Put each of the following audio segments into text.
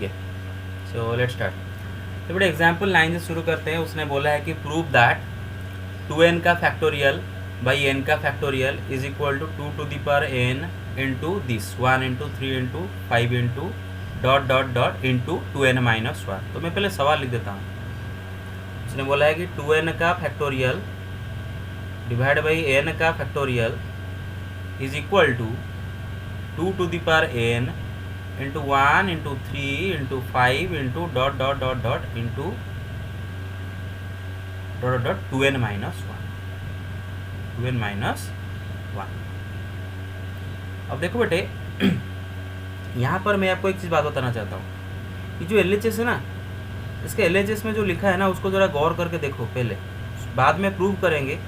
है। So let's start. तो बेटा एग्जाम्पल 9 से शुरू करते हैं। उसने बोला है कि प्रूव दैट 2n का फैक्टोरियल बाई n का factorial is equal to 2 to the power n into this 1 into 3 into 5 into dot dot dot into 2n minus 1। तो मैं पहले सवाल लिख देता हूँ। उसने बोला है कि 2n का फैक्टोरियल डिवाइड बाई n का factorial is equal to 2 to the power n into 1 into 3 into 5 into dot dot dot dot into dot dot 2n minus 1 2n minus 1। अब देखो बेटे यहाँ पर मैं आपको एक चीज़ बात बताना चाहता हूँ। ये जो LHS है ना, इसके LHS में जो लिखा है ना उसको ज़रा गौर करके देखो पहले, बाद में प्रूव करेंगे,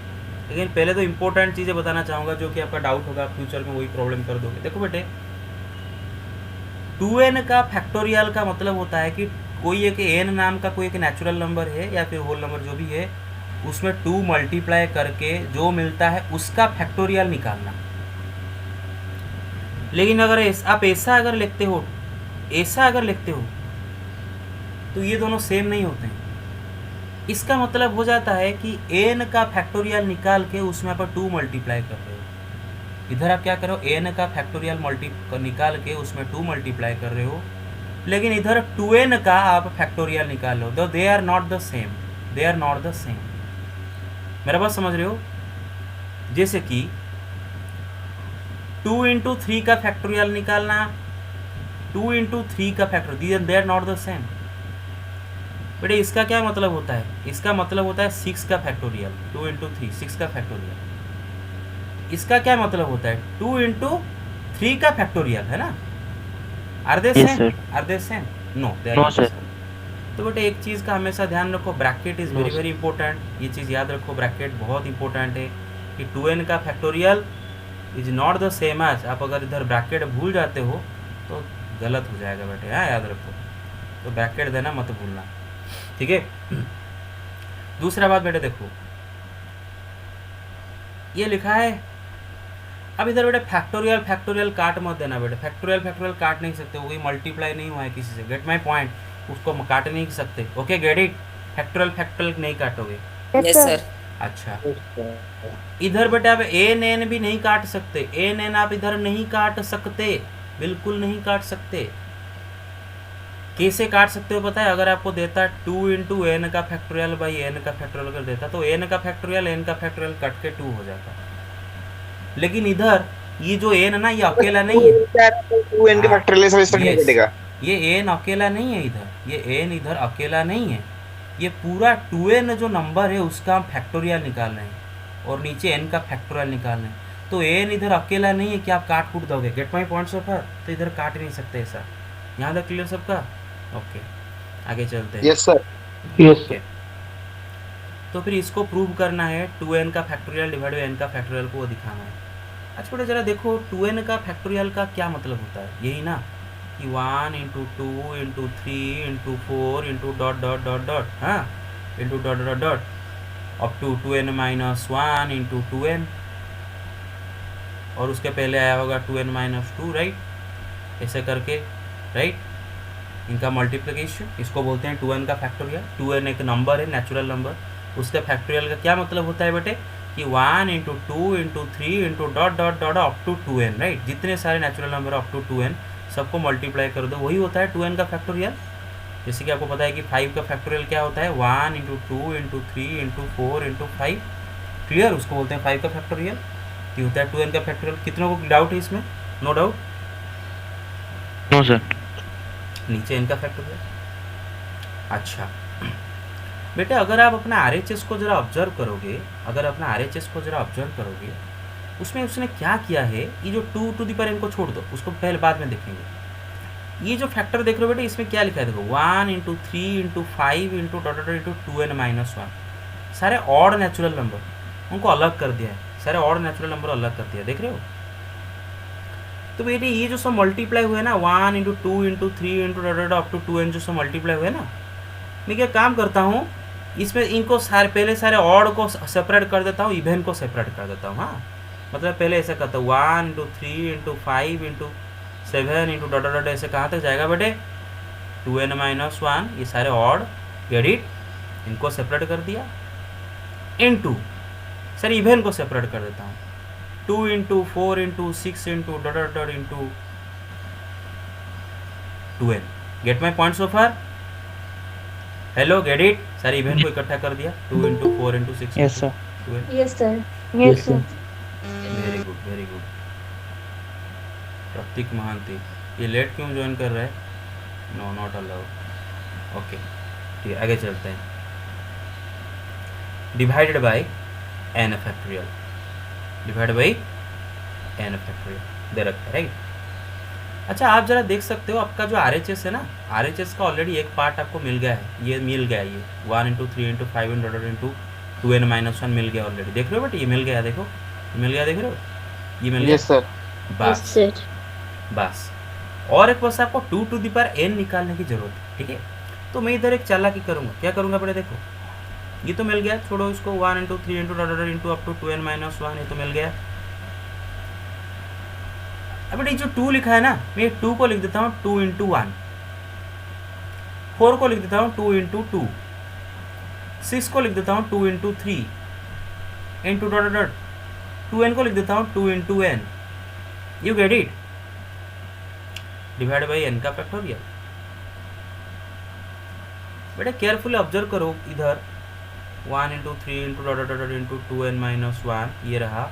लेकिन पहले तो इम्पोर्टेंट चीज़ें बताना चाहूँगा जो कि आपका डाउट होगा, फ्यूचर में वही प्रॉब्लम कर दोगे। देखो बेटे 2n का फैक्टोरियल का मतलब होता है कि कोई एक n नाम का कोई एक नेचुरल नंबर है या फिर होल नंबर जो भी है, उसमें 2 मल्टीप्लाई करके जो मिलता है उसका फैक्टोरियल निकालना। लेकिन अगर आप ऐसा अगर लिखते हो तो ये दोनों सेम नहीं होते हैं। इसका मतलब हो जाता है कि n का फैक्टोरियल निकाल के उसमें आप 2 मल्टीप्लाई कर रहे हो। इधर आप क्या करो, n का फैक्टोरियल निकाल के उसमें 2 मल्टीप्लाई कर रहे हो, लेकिन इधर 2n का आप फैक्टोरियल निकाल लो। दो they are not the same. मेरा बात समझ रहे हो? जैसे कि 2 इंटू 3 का फैक्टोरियल निकालना, 2 इंटू 3 का factorial, they are not the same. बेटे इसका क्या मतलब होता है? इसका मतलब होता है 6 का फैक्टोरियल, 2 इंटू 3 6 का फैक्टोरियल। इसका क्या मतलब होता है? 2 इंटू 3 का फैक्टोरियल, है ना? Are they same? No, they are not same. तो बेटे एक चीज़ का हमेशा ध्यान रखो, bracket is very very important. ये चीज़ याद रखो, ब्रैकेट बहुत इंपॉर्टेंट है कि 2n का factorial is not the same as. आप अगर इधर ब्रैकेट भूल जाते हो तो गलत हो जाएगा बेटे, हाँ याद रखो। तो ब्रैकेट देना मत भूलना, ठीक है? दूसरा बात बेटे देखो, ये लिखा है। अब इधर बेटे फैक्टोरियल काट मत देना बेटे। फैक्टोरियल काट नहीं सकते, वही मल्टीप्लाई नहीं हुआ है किसी से। गेट माई पॉइंट, उसको काट नहीं सकते। Okay get it? फैक्टोरियल नहीं काटोगे। Yes sir. अच्छा, इधर बेटे आप एन भी नहीं काट सकते। एन आप इधर नहीं काट सकते, बिल्कुल नहीं काट सकते। कैसे काट सकते हो पता है? अगर आपको देता 2 इंटू एन का फैक्टोरियल बाई एन का फैक्टोरियल अगर देता तो एन का फैक्टोरियल कट के 2 हो जाता। लेकिन इधर ये जो एन ना, ये अकेला नहीं है। 2n के हाँ, फैक्टोरियल सब इस तरह नहीं यस, कटेगा। ये एन अकेला नहीं है इधर, ये एन इधर अकेला नहीं है। ये पूरा 2n जो नंबर है उसका हम फैक्टोरियल निकाल रहे हैं और नीचे एन का फैक्टोरियल निकाल रहे हैं। तो एन इधर अकेला नहीं है कि आप काट कूट दोगे। Gate my point so far? तो इधर काट नहीं सकते ऐसा। यहाँ तक क्लियर सबका? ओके, आगे चलते हैं। Yes sir. ओके, तो फिर इसको प्रूव करना है 2n का फैक्टोरियल डिवाइड बाई n का फैक्टोरियल को वो दिखाना है। अच्छा बेटा जरा देखो 2n का फैक्टोरियल का क्या मतलब होता है? यही ना कि 1 into 2 into 3 into 4 into dot dot dot dot, हाँ, into dot dot dot up to 2n minus 1 into 2n, और उसके पहले आया होगा 2n माइनस 2, राइट? ऐसे करके, राइट? इनका मल्टीप्लिकेशन, इसको बोलते हैं 2n का फैक्टोरियल। 2n एक नंबर है, नेचुरल नंबर। उसके फैक्टोरियल का क्या मतलब होता है बेटे? कि 1 into 2 into 3 into dot dot dot up to 2n, right? जितने सारे natural number up to 2n सबको मल्टीप्लाई कर दो, वही होता है 2n का फैक्टोरियल। जैसे कि आपको पता है कि 5 का फैक्टोरियल क्या होता है? 1 into 2 into 3 into 4 into 5, clear? उसको बोलते हैं 5 का फैक्टोरियल। ये होता है 2n का फैक्टोरियल। कितनों को डाउट है इसमें? No doubt? No sir. नीचे n का फैक्टोरियल। अच्छा बेटे अगर आप अपना RHS को ज़रा ऑब्जर्व करोगे, उसमें उसने क्या किया है? ये जो 2 टू दी पावर n को छोड़ दो, उसको पहले बाद में देखेंगे। ये जो फैक्टर देख रहे हो बेटे, इसमें क्या लिखा है देखो, 1 into 3 into 5 into dot dot into 2n minus 1। सारे ऑड नेचुरल नंबर, उनको अलग कर दिया है। सारे ऑड नेचुरल नंबर अलग कर दिया, देख रहे हो? तो बेटे ये जो सब मल्टीप्लाई हुए ना, 1 into 2 into 3 into dot dot up to 2n जो सब मल्टीप्लाई हुए ना, मैं क्या काम करता हूँ, इसमें इनको पहले सारे ऑड को सेपरेट कर देता हूँ, इवेन को सेपरेट कर देता हूँ। हाँ, मतलब पहले ऐसा करता हूँ 1 into 3 into 5 into 7 into dot dot, ऐसे कहाँ तक जाएगा बेटे? 2n माइनस 1, ये सारे ऑड, गेट इट, इनको सेपरेट कर दिया, इनटू, सर इवन को सेपरेट कर देता हूँ, 2 into 4 into 6 into dot dot dot into 2n। Get my point so far? Hello, get it? सारे इवेंट को इकट्ठा कर दिया, 2 into 4 into 6 Yes, sir. 2n। Yes, sir. Yes, sir. Very good, very good. Pratik Mahanti, ये late क्यों join कर रहा है? No, not allowed. ओके, ठीक है, आगे चलते हैं। Divided by n factorial, divide by n factorial दे रखा है, राइट? अच्छा, आप जरा देख सकते हो आपका जो RHS है ना, RHS का ऑलरेडी एक पार्ट आपको मिल गया है, ये मिल गया है, ये 1 into 3 into 5 into 2n minus 1 मिल गया ऑलरेडी, देख रहे हो बेटे? ये मिल गया, देखो ये मिल गया, देख रहे हो? ये मिल गया। Yes, sir. Yes, बस sir. बस, और एक बस आपको 2 टू द पावर n निकालने की जरूरत है, ठीक है? तो मैं इधर एक चालाकी करूँगा, क्या करूँगा बेटे? देखो, ये तो मिल गया, छोड़ो इसको, 1 into 3 into dot dot into up to 2n minus 1, ये तो मिल गया। अब बेटे जो 2 लिखा है ना, मैं 2 को लिख देता हूँ 2 इंटू 1, 4 को लिख देता हूँ 2 इंटू 2, 6 को लिख देता हूँ 2 into 3 into dot dot, 2n को लिख देता हूँ 2 into n। You get it? Divide by n का फैक्टोरियल। बेटा केयरफुली ऑब्जर्व करो, इधर 1 into 3 into dot dot dot into 2n minus 1, ये रहा।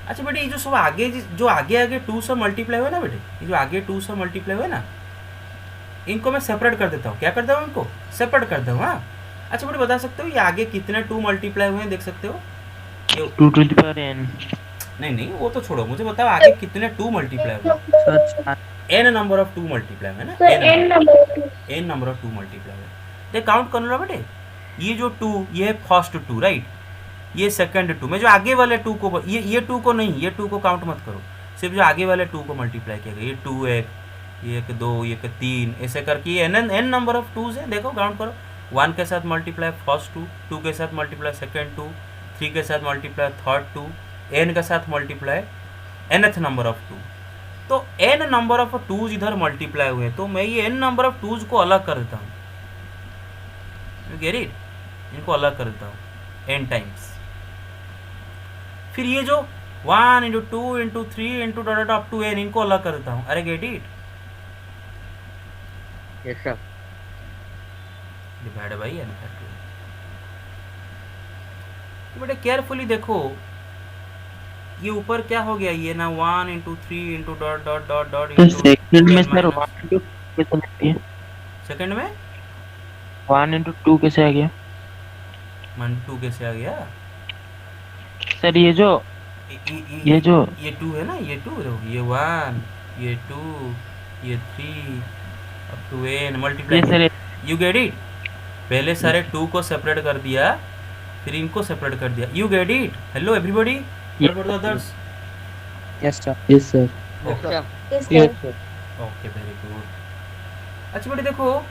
अच्छा बेटे, ये जो सब आगे, जो आगे आगे 2 से मल्टीप्लाई हुए ना बेटे, ये जो आगे 2 से मल्टीप्लाई हुए ना, इनको मैं सेपरेट कर देता हूँ। क्या करता हूँ? इनको सेपरेट करता हूँ। हाँ, अच्छा बेटे बता सकते हो ये आगे कितने 2 मल्टीप्लाई हुए हैं? देख सकते हो? ये 2 to the power n. नहीं, वो तो छोड़ो, मुझे बताओ आगे कितने 2 मल्टीप्लाई हुए? Sir, n number of 2 multiply है ना, Sir, n number 2. n number of 2 multiply है। देख काउंट कर लो बेटे, ये जो 2, ये है फर्स्ट 2, राइट? ये सेकंड 2, मैं जो आगे वाले 2 को, ये 2 को नहीं, ये 2 को काउंट मत करो, सिर्फ जो आगे वाले 2 को मल्टीप्लाई किया गया, ये 2 1, ये 1 2, ये 3, ऐसे करके ये n नंबर ऑफ 2 है। देखो काउंट करो, 1 के साथ मल्टीप्लाई फर्स्ट 2, 2 के साथ मल्टीप्लाई सेकंड 2, 3 के साथ मल्टीप्लाई थर्ड 2, n के साथ मल्टीप्लाई nth नंबर ऑफ 2। तो n नंबर ऑफ 2 इधर मल्टीप्लाई हुए, तो मैं ये n नंबर ऑफ 2 को अलग कर देता हूँ, गेट इट? इनको अलग कर देता हूँ n टाइम्स। फिर ये जो 1 into 2 into 3 into dot dot up to n, इनको अलग कर देता हूँ। अरे get it? Yes, sir. Divide by n factorial. तो बेटे केयरफुली देखो, ये ऊपर क्या हो गया, ये ना 1 into 3 into dot dot dot dot तो सेकंड में सर 1 into 2 कैसे लगती है? सेकंड में 1 into 2 कैसे आ गया? 1 2 कैसे आ गया? सर ये जो ये जो ये 2 है ना, ये 2 देखो, ये 1, ये 2, ये 3 अप टू n ये multiply. Sir you get it? पहले सारे 2 को सेपरेट कर दिया, फिर इनको सेपरेट कर दिया। You get it? Hello everybody, what about the others? Yes sir, yes sir, Yes, sir. Yes, yes sir. Sir. Okay, very good. अच्छा बेटे देखो,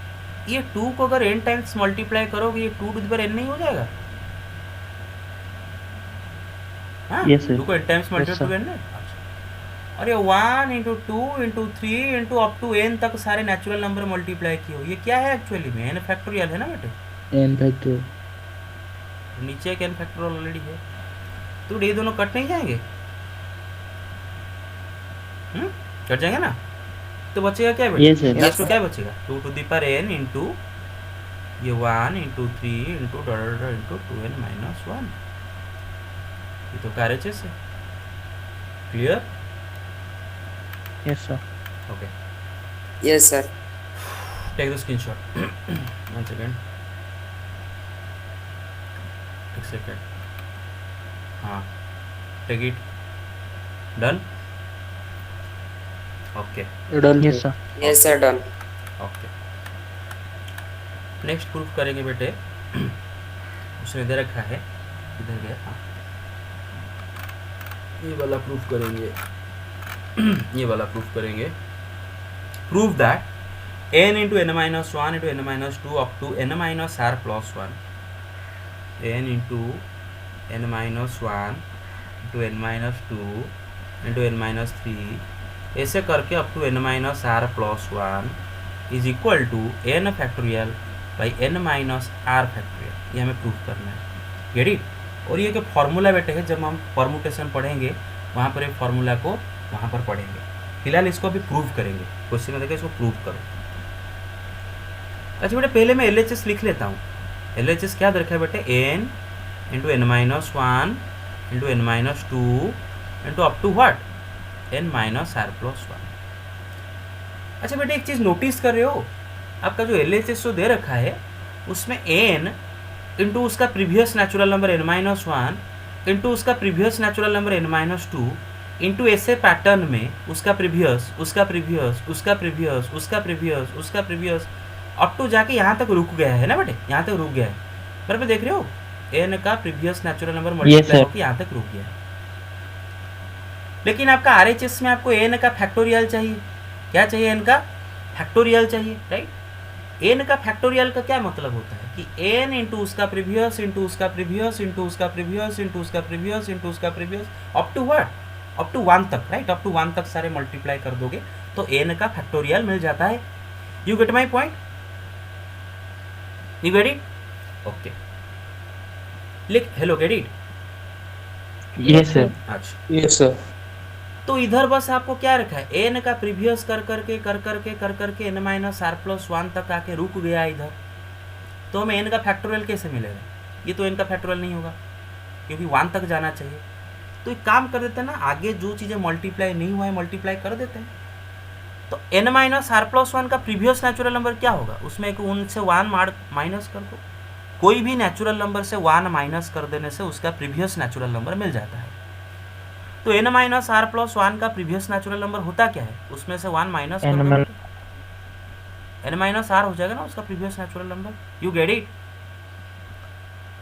ये 2 को अगर n टाइम्स मल्टीप्लाई करोगे, ये 2 टू द पावर n नहीं हो जाएगा? हाँ, Yes, sir. 2 को n times multiply sir. Two n है। अच्छा, और ये 1 into 2 into 3 into up to n तक सारे नेचुरल नंबर मल्टीप्लाई किए हो, ये क्या है एक्चुअली में? n फैक्टोरियल है ना बेटे? n factorial. नीचे एक n फैक्टोरियल ऑलरेडी है, तो ये दोनों कट नहीं जाएंगे? कट जाएंगे ना? तो बचेगा क्या बेटा? Yes, sir. लास्ट में क्या बचेगा? 2 to the power n into ये 1 इंटू 3 इंटू डॉट इंटू 2n माइनस 1। ये तो RHS है। Clear? Yes sir. Okay, Yes, sir. Take the screenshot. 1 second, एक सेकेंड, हाँ, take it, done. Okay done. Yes sir. Yes, sir. Done. Okay, next proof करेंगे बेटे। उसने दे रखा है, इधर गया, हाँ, ये वाला प्रूफ करेंगे। ये वाला प्रूफ करेंगे। Prove that n into n minus 1 into n minus 2 up to n minus r plus 1, n into n minus 1 into n minus 2 into n minus 3 ऐसे करके up to n minus r plus one is equal to n factorial by n minus r factorial, ये हमें prove करना है। Get it. और ये जो formula बेटे है, जब हम परमुटेशन पढ़ेंगे वहाँ पर एक फॉर्मूला को वहाँ पर पढ़ेंगे, फिलहाल इसको अभी प्रूव करेंगे। क्वेश्चन में देखिए इसको प्रूव करो। अच्छा बेटे पहले मैं LHS लिख लेता हूँ। LHS क्या रखा है बेटे, n into n minus one into n minus two into up to what n minus r plus one. अच्छा बेटे एक चीज़ नोटिस कर रहे हो, आपका जो LHS जो दे रखा है उसमें n इंटू उसका previous natural number n minus one into उसका previous natural number n minus two into ऐसे पैटर्न में उसका प्रीवियस उसका प्रीवियस उसका प्रीवियस उसका प्रीवियस उसका प्रीवियस अप टू जाके यहाँ तक रुक गया है ना बेटे, यहाँ तक रुक गया है। बराबर देख रहे हो, n का प्रीवियस नेचुरल नंबर मल्टीप्लाई होकर यहाँ तक रुक गया है। लेकिन आपका RHS में आपको n का फैक्टोरियल चाहिए। क्या चाहिए, n का फैक्टोरियल चाहिए, राइट। n का फैक्टोरियल का क्या मतलब होता है कि n इंटू उसका प्रीवियस इंटू उसका प्रीवियस इंटू उसका प्रीवियस इंटू उसका प्रीवियस इंटू उसका previous up to what, up to one तक, राइट। अप टू वन तक सारे मल्टीप्लाई कर दोगे तो n का फैक्टोरियल मिल जाता है। You get my point, you get it, okay. लिख hello, get it, yes sir, अच्छा यस सर, तो इधर बस आपको क्या रखा है, n का प्रीवियस कर करके n minus r plus one तक आके रुक गया इधर, तो हमें n का फैक्टोरियल कैसे मिलेगा? ये तो n का फैक्टोरियल नहीं होगा क्योंकि वन तक जाना चाहिए। तो एक काम कर देते हैं ना, आगे जो चीज़ें मल्टीप्लाई नहीं हुआ है मल्टीप्लाई कर देते हैं। तो n minus r plus one का प्रीवियस नेचुरल नंबर क्या होगा, उसमें एक उनसे वन माइनस कर दो। कोई भी नेचुरल नंबर से वन माइनस कर देने से उसका प्रीवियस नेचुरल नंबर मिल जाता है। तो n minus r plus one का प्रीवियस नेचुरल नंबर होता क्या है, उसमें से वन माइनस कर दो, n माइनस आर हो जाएगा ना उसका previous natural number. You get it,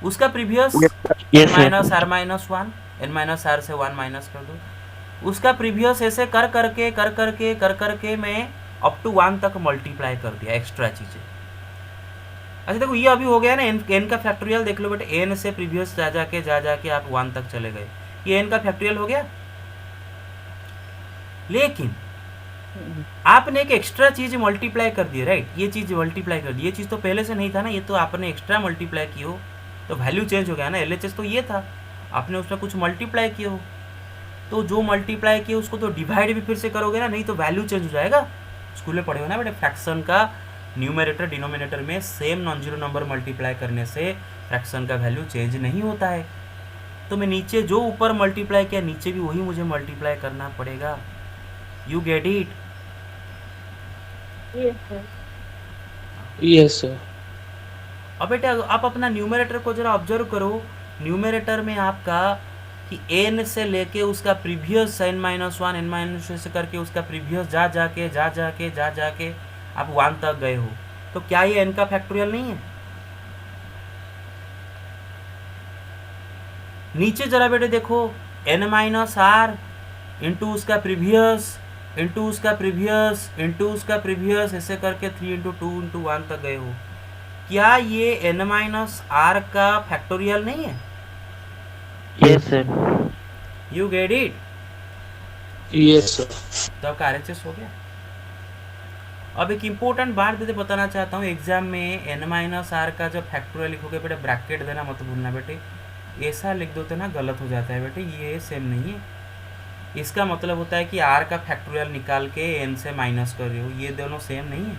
उसका previous minus R minus one, n minus R से वन माइनस कर दो, उसका प्रीवियस ऐसे कर करके मैं अप टू वन तक मल्टीप्लाई कर दिया एक्स्ट्रा चीज़ें। अच्छा देखो ये अभी हो गया ना, n का फैक्टोरियल देख लो बेटे, n से प्रीवियस जा जाके आप वन तक चले गए, ये n का फैक्टोरियल हो गया। लेकिन आपने एक एक्स्ट्रा चीज मल्टीप्लाई कर दी, राइट। ये चीज मल्टीप्लाई कर दी, ये चीज तो पहले से नहीं था ना, ये तो आपने एक्स्ट्रा मल्टीप्लाई की हो तो वैल्यू चेंज हो गया ना। LHS तो ये था, आपने उसमें कुछ मल्टीप्लाई किया हो, तो जो मल्टीप्लाई किया उसको तो डिवाइड भी फिर से करोगे ना, नहीं तो वैल्यू चेंज हो जाएगा। स्कूल में पढ़े हो ना बेटे, फ्रैक्शन का न्यूमरेटर डिनोमिनेटर में same non zero number multiply करने से फ्रैक्शन का वैल्यू चेंज नहीं होता है। तो मैं नीचे जो ऊपर मल्टीप्लाई किया नीचे भी वही मुझे मल्टीप्लाई करना पड़ेगा। You get it, yes sir. अब बेटे आप अपना न्यूमरेटर को जरा ऑब्जर्व करो। न्यूमरेटर में आपका कि n से लेके उसका previous n minus one n minus से करके उसका प्रीवियस जा जाके आप वन तक गए हो, तो क्या ये n का फैक्टोरियल नहीं है? नीचे जरा बेटे देखो, n माइनस आर इंटू उसका प्रीवियस इंटू उसका प्रीवियस इंटू उसका प्रीवियस ऐसे करके 3 इंटू 2 इंटू 1 तक गए हो, क्या ये n माइनस आर का फैक्टोरियल नहीं है? Yes sir, you get it, yes sir. तो आपका RHS हो गया। अब एक इम्पोर्टेंट बात देते बताना चाहता हूँ, एग्जाम में n माइनस आर का जब फैक्टोरियल लिखोगे बेटे ब्रैकेट देना मत भूलना बेटे, ऐसा लिख दो तो ना गलत हो जाता है बेटे, ये सेम नहीं है। इसका मतलब होता है कि r का फैक्टोरियल निकाल के n से माइनस कर रहे हो, ये दोनों सेम नहीं है।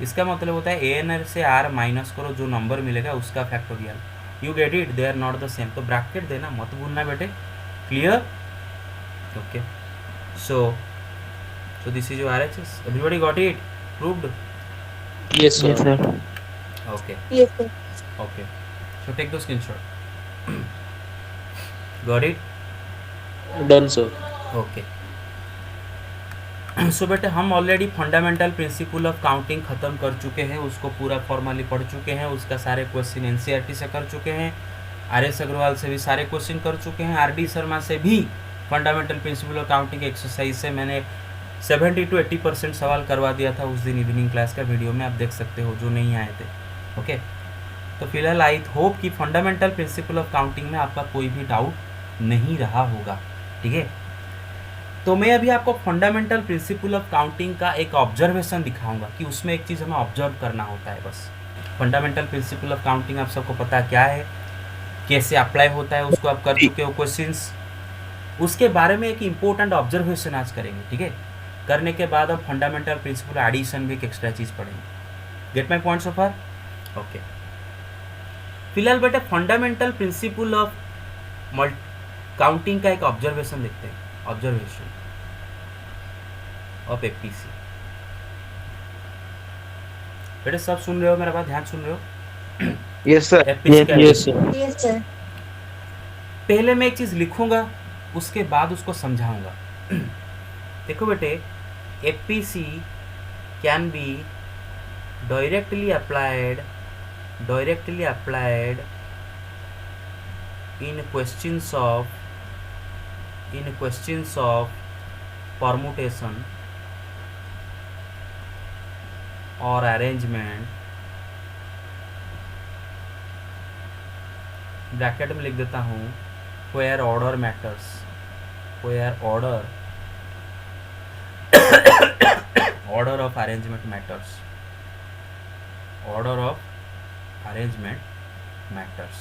इसका मतलब होता है n से r माइनस करो, जो नंबर मिलेगा उसका factorial. You get it, they are not the same, तो ब्रैकेट देना मत भूलना बेटे, clear? Okay, so this is your RHS, everybody got it, proved? Yes yes sir. Sir, Okay. Yes, sir. Okay. So take the screenshot. Got it? Done sir. Okay. सो बेटे हम already fundamental principle of counting ख़त्म कर चुके हैं, उसको पूरा formally पढ़ चुके हैं, उसका सारे क्वेश्चन NCERT से कर चुके हैं, RS अग्रवाल से भी सारे क्वेश्चन कर चुके हैं, RD शर्मा से भी fundamental principle of counting exercise से मैंने 70 to 80% सवाल करवा दिया था उस दिन इवनिंग क्लास का वीडियो में, आप देख सकते हो जो नहीं आए थे। ओके, तो फिलहाल आई होप कि फंडामेंटल प्रिंसिपल ऑफ काउंटिंग में आपका कोई भी डाउट नहीं रहा होगा, ठीक है। तो मैं अभी आपको फंडामेंटल प्रिंसिपल ऑफ काउंटिंग का एक ऑब्जर्वेशन दिखाऊंगा कि उसमें एक चीज़ हमें ऑब्जर्व करना होता है बस। फंडामेंटल प्रिंसिपल ऑफ काउंटिंग आप सबको पता क्या है, कैसे अप्लाई होता है, उसको आप कर चुके हो क्वेश्चंस। उसके बारे में एक इम्पोर्टेंट ऑब्जर्वेशन आज करेंगे, ठीक है। करने के बाद हम फंडामेंटल प्रिंसिपल एडिशन भी एक एक्स्ट्रा चीज़ पढ़ेंगे। Gate my point so far? Okay. फिलहाल बेटे फंडामेंटल प्रिंसिपल ऑफ काउंटिंग का एक ऑब्जर्वेशन देखते हैं। Observation of APC. बेटे सब सुन रहे हो मेरा बात, ध्यान सुन रहे हो? Yes sir. एपीसी क्या है? Yes sir. Yes, sir. पहले मैं एक चीज़ लिखूंगा, उसके बाद उसको समझाऊंगा। देखो बेटे, APC can be directly applied in questions of permutation or arrangement, bracket में लिख देता हूँ, where order matters, where order of arrangement matters, order of arrangement matters।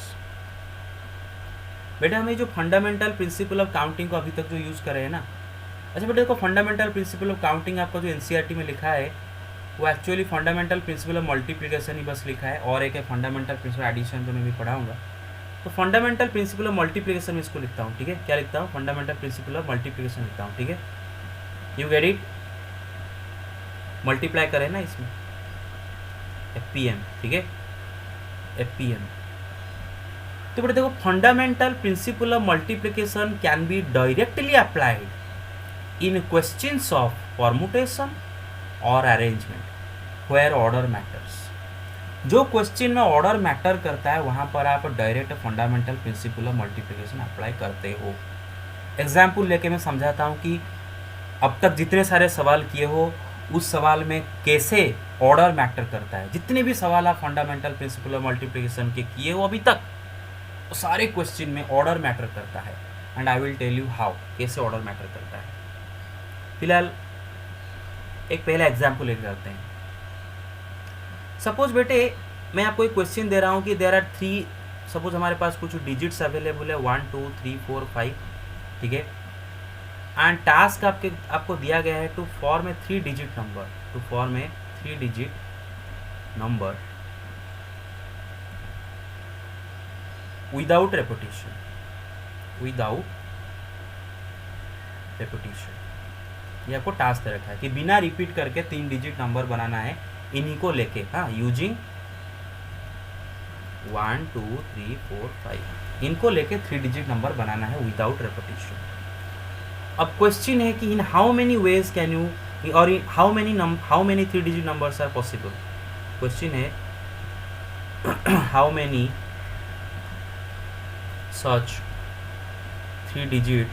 बेटा हमें जो फंडामेंटल प्रिंसिपल ऑफ काउंटिंग को अभी तक जो यूज़ कर रहे हैं ना, अच्छा बेटा देखो, फंडामेंटल प्रिंसिपल ऑफ काउंटिंग आपका जो एनसीईआरटी में लिखा है वो actually fundamental principle of multiplication ही बस लिखा है, और एक है फंडामेंटल प्रिंसिपल एडिशन, जो मैं भी पढ़ाऊंगा। तो फंडामेंटल प्रिंसिपल ऑफ मल्टीप्लिकेशन में इसको लिखता हूँ, ठीक है। क्या लिखता हूँ? फंडामेंटल प्रिंसिपल ऑफ मल्टीप्लिकेशन लिखता हूँ, ठीक है। You get it? मल्टीप्लाई करें ना इसमें, एफपीएम, ठीक है, एफपीएम। तो बेटा देखो, fundamental principle of multiplication can be directly applied in questions of permutation और अरेंजमेंट वेयर ऑर्डर मैटर्स। जो क्वेश्चन में ऑर्डर मैटर करता है वहाँ पर आप direct fundamental principle of multiplication apply करते हो। एग्जाम्पल लेके मैं समझाता हूँ कि अब तक जितने सारे सवाल किए हो उस सवाल में कैसे ऑर्डर मैटर करता है। जितने भी सवाल आप फंडामेंटल प्रिंसिपल ऑफ मल्टीप्लिकेशन के किए हो अभी तक, तो सारे क्वेश्चन में ऑर्डर मैटर करता है, and I will tell you how, कैसे ऑर्डर मैटर करता है। फिलहाल एक पहला एग्जाम्पल लेकर आते हैं। सपोज बेटे मैं आपको एक क्वेश्चन दे रहा हूँ कि देयर आर 3, सपोज हमारे पास कुछ डिजिट्स अवेलेबल है 1 2 3 4 5, ठीक है। एंड टास्क आपको दिया गया है to form a 3 digit number without repetition. ये आपको टास्क दे रखा है कि बिना रिपीट करके 3 डिजिट नंबर बनाना है, इन्हीं को लेके, हाँ, यूजिंग 1 2 3 4 5, इनको लेके 3 डिजिट नंबर बनाना है विदाउट रेपिटेशन। अब क्वेश्चन है कि in how many ways can you, और how many 3 digit numbers are possible. Question है how many such 3 digit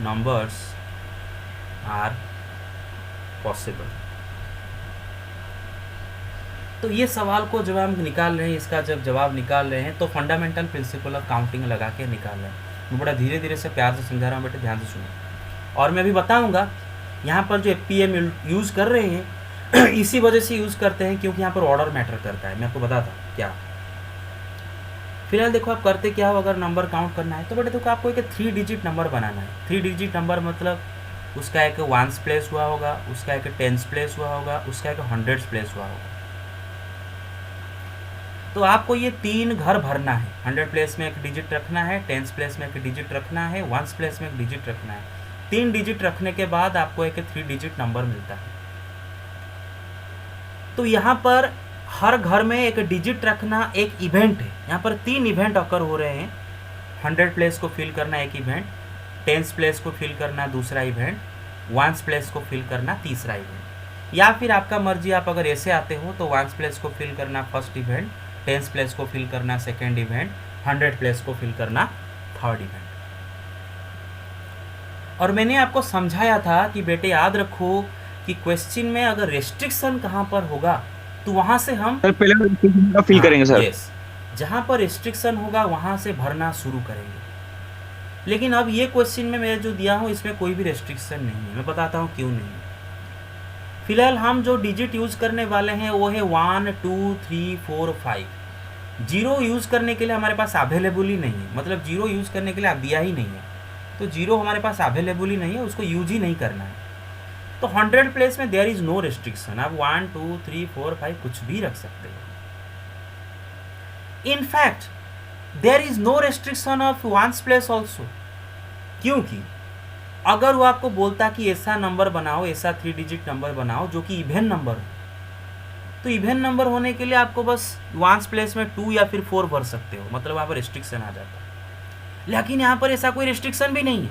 numbers are possible। तो ये सवाल को जब हम निकाल रहे हैं, इसका जब जवाब निकाल रहे हैं तो फंडामेंटल प्रिंसिपल ऑफ काउंटिंग लगा के निकाल रहे हैं। मैं बड़ा धीरे धीरे से प्यार से समझा रहा हूँ बेटे, ध्यान से सुनो। और मैं अभी बताऊंगा यहाँ पर जो एपीएम यूज़ कर रहे हैं इसी वजह से यूज़ करते हैं क्योंकि यहाँ पर ऑर्डर मैटर करता है। मैं आपको बताता हूँ क्या। फिलहाल देखो आप करते क्या हो, अगर नंबर काउंट करना है तो बेटे देखो आपको एक 3 डिजिट नंबर बनाना है। 3 डिजिट नंबर मतलब उसका एक 1s प्लेस हुआ होगा, उसका एक 10s प्लेस हुआ होगा, उसका एक 100s प्लेस हुआ होगा। तो आपको ये 3 घर भरना है। 100 प्लेस में एक डिजिट रखना है, 10s प्लेस में एक डिजिट रखना है, 1s प्लेस में एक डिजिट रखना है। 3 डिजिट रखने के बाद आपको एक 3 डिजिट नंबर मिलता है। तो यहाँ पर हर घर में एक डिजिट रखना एक इवेंट है। यहाँ पर 3 इवेंट अकर हो रहे हैं। 100 प्लेस को फिल करना एक इवेंट, 10s प्लेस को फिल करना दूसरा इवेंट, 1s प्लेस को फिल करना तीसरा इवेंट। या फिर आपका मर्जी, आप अगर ऐसे आते हो तो 1s प्लेस को फिल करना फर्स्ट इवेंट, 10s प्लेस को फिल करना सेकेंड इवेंट, 100 प्लेस को फिल करना थर्ड इवेंट। और मैंने आपको समझाया था कि बेटे याद रखो कि क्वेश्चन में अगर रेस्ट्रिक्शन कहाँ पर होगा तो वहाँ से हम सर पहले फिल करेंगे सर। यस, जहाँ पर रेस्ट्रिक्शन होगा वहाँ से भरना शुरू करेंगे। लेकिन अब ये क्वेश्चन में मैं जो दिया हूँ इसमें कोई भी रेस्ट्रिक्शन नहीं है, मैं बताता हूँ क्यों नहीं है। फिलहाल हम जो डिजिट यूज़ करने वाले हैं वो है 1 2 3 4 5। जीरो यूज़ करने के लिए हमारे पास अवेलेबल ही नहीं है, मतलब जीरो यूज़ करने के लिए आप दिया ही नहीं है, तो जीरो हमारे पास अवेलेबल ही नहीं है, उसको यूज ही नहीं करना है। तो 100 प्लेस में देयर इज़ नो रेस्ट्रिक्शन, आप 1 2 3 4 5 कुछ भी रख सकते हो। In fact there is no restriction of ones place also, क्योंकि अगर वो आपको बोलता कि ऐसा नंबर बनाओ, ऐसा 3 डिजिट नंबर बनाओ जो कि इवेन नंबर हो, तो इवेन नंबर होने के लिए आपको बस वंस प्लेस में 2 या फिर 4 भर सकते हो, मतलब वहाँ पर रेस्ट्रिक्शन आ जाता है। लेकिन यहाँ पर ऐसा कोई रेस्ट्रिक्शन भी नहीं है,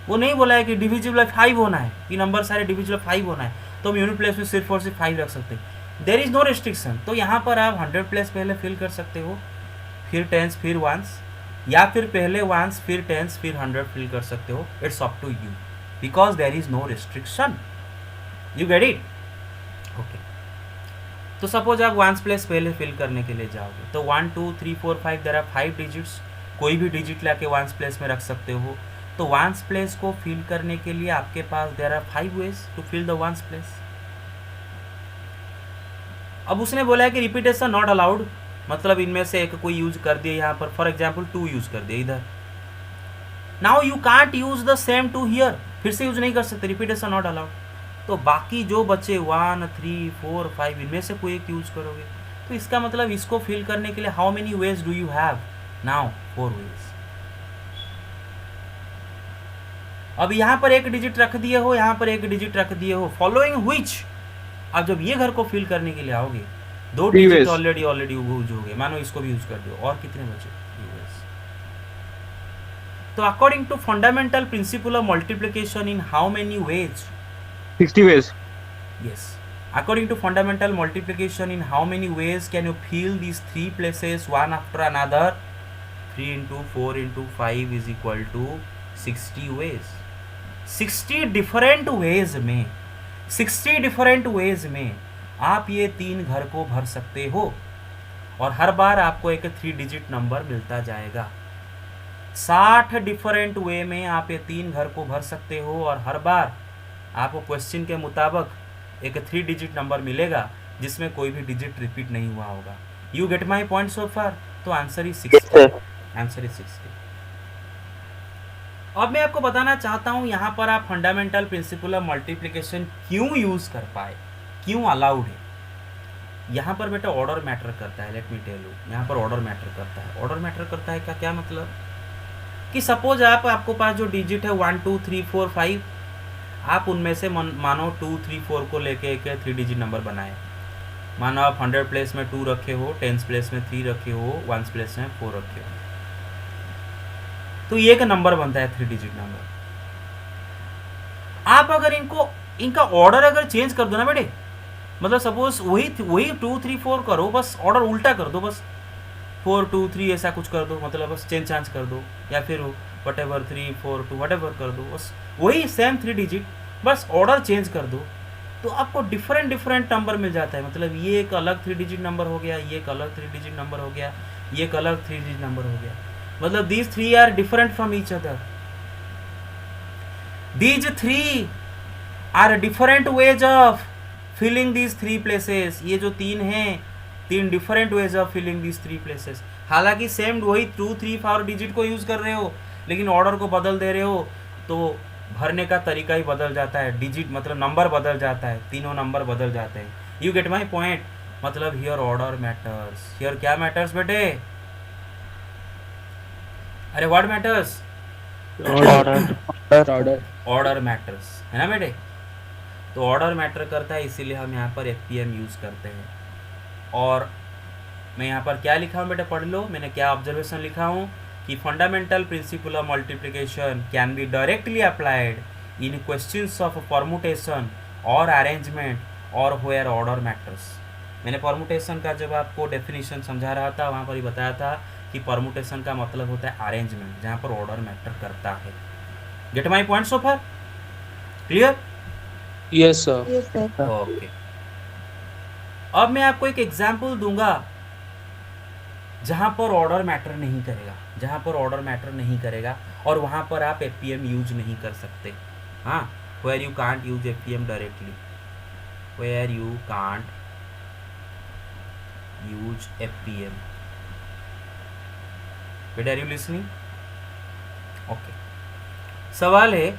वो नहीं बोला है कि डिविजिबल 5 होना है, ये नंबर सारे डिविजिबल 5 होना है, तो हम यूनिट प्लेस में सिर्फ और सिर्फ 5 रख सकते हैं। There is no restriction. तो यहाँ पर आप 100 प्लेस पहले फिल कर सकते हो, फिर टेंस फिर वंस, या फिर पहले वंस फिर टेंस फिर 100 फिल कर सकते हो। It's up to you because there is no restriction. You get it? Okay, तो सपोज आप वंस प्लेस पहले फिल करने के लिए जाओगे, तो 1 2 3 4 5 देयर आर 5 डिजिट्स, कोई भी डिजिट लाके वंस प्लेस में रख सकते हो। तो वंस प्लेस को फिल करने के लिए आपके पास there are 5 ways to fill the ones place. अब उसने बोला है कि रिपीटेशन नॉट अलाउड, मतलब इनमें से एक कोई यूज कर दिया यहाँ पर, फॉर एग्जाम्पल 2 यूज कर दिया इधर। Now you can't use the same 2 here, फिर से यूज नहीं कर सकते, रिपीटेशन नॉट अलाउड। तो बाकी जो बचे 1 3 4 5 इनमें से कोई एक यूज करोगे। तो इसका मतलब इसको फिल करने के लिए how many ways do you have? Now 4 ways. अब यहाँ पर एक डिजिट रख दिए हो, यहाँ पर एक डिजिट रख दिए हो, फॉलोइंग व्हिच, अब जब ये घर को फिल करने के लिए आओगे 2 डिजिट ऑलरेडी यूज हो गए, मानो इसको भी यूज कर दो, और कितने बचे? 3 वेज। तो according to fundamental principle of multiplication in how many ways? 60 ways. Yes. According to fundamental multiplication, in how many ways can you fill these 3 places one after another? 3 into 4 into 5 is equal to 60 ways. 60 different ways में 60 different ways में आप ये 3 घर को भर सकते हो, और हर बार आपको एक 3 डिजिट नंबर मिलता जाएगा। 60 डिफरेंट वे में आप ये 3 घर को भर सकते हो, और हर बार आपको क्वेश्चन के मुताबिक एक 3 डिजिट नंबर मिलेगा जिसमें कोई भी डिजिट रिपीट नहीं हुआ होगा। You get my point so far? तो आंसर इज 60। Answer is 60। अब मैं आपको बताना चाहता हूँ यहाँ पर आप फंडामेंटल प्रिंसिपल ऑफ मल्टीप्लिकेशन क्यों यूज कर पाए, क्यों अलाउड है। यहाँ पर बेटा ऑर्डर मैटर करता है, लेट मी टेल यू। यहाँ पर ऑर्डर मैटर करता है। ऑर्डर मैटर करता है का क्या मतलब कि सपोज आपको पास जो डिजिट है 1 2 3 4 5, आप उनमें से मानो 2 3 4 को लेके एक 3 डिजिट नंबर बनाए। मानो आप 100 प्लेस में 2 रखे हो, 10 प्लेस में 3 रखे हो, 1 प्लेस में 4 रखे हो, तो ये एक नंबर बनता है 3 डिजिट नंबर। आप अगर इनका ऑर्डर अगर चेंज कर दो ना बेटे, मतलब सपोज वही 2 3 4 करो, बस ऑर्डर उल्टा कर दो, बस 4 2 3 ऐसा कुछ कर दो, मतलब बस चेंज चांज कर दो, या फिर वटेवर 3 4 2 वटेवर कर दो, बस वही सेम 3 डिजिट, बस ऑर्डर चेंज कर दो, तो आपको डिफरेंट नंबर मिल जाता है। मतलब ये एक अलग 3 डिजिट नंबर हो गया, ये एक अलग 3 डिजिट नंबर हो गया, ये एक अलग 3 डिजिट नंबर हो गया। मतलब these 3 are different from each other. These 3 are different ways of filling these 3 places. ये जो 3 हैं, 3 different ways of filling these 3 places. हालांकि सेम वही 2 3 4 डिजिट को यूज कर रहे हो, लेकिन ऑर्डर को बदल दे रहे हो, तो भरने का तरीका ही बदल जाता है, डिजिट मतलब नंबर बदल जाता है, तीनों नंबर बदल जाते हैं। You get my point? मतलब हियर ऑर्डर मैटर्स। हियर क्या मैटर्स बेटे? अरे व्हाट मैटर्स? ऑर्डर मैटर्स, है ना बेटे? तो ऑर्डर मैटर करता है, इसीलिए हम यहाँ पर FPM यूज करते हैं। और मैं यहाँ पर क्या लिखा हूँ बेटा, पढ़ लो। मैंने क्या ऑब्जर्वेशन लिखा हूँ कि fundamental principle of multiplication can be directly applied in questions of permutation और अरेंजमेंट और वेयर ऑर्डर मैटर्स। मैंने परमुटेशन का जब आपको डेफिनेशन समझा रहा था, वहाँ पर ही बताया था कि परमुटेशन का मतलब होता है अरेंजमेंट, जहाँ पर ऑर्डर मैटर करता है। Gate my point so far? Clear? Yes sir. Okay, अब मैं आपको एक एग्जाम्पल दूंगा जहां पर ऑर्डर मैटर नहीं करेगा। जहाँ पर ऑर्डर मैटर नहीं करेगा, और वहाँ पर आप एफपीएम यूज नहीं कर सकते। हाँ, where you can't use FPM directly, where you can't use FPM. बेटा, आर यू लिसनिंग? ओके, सवाल है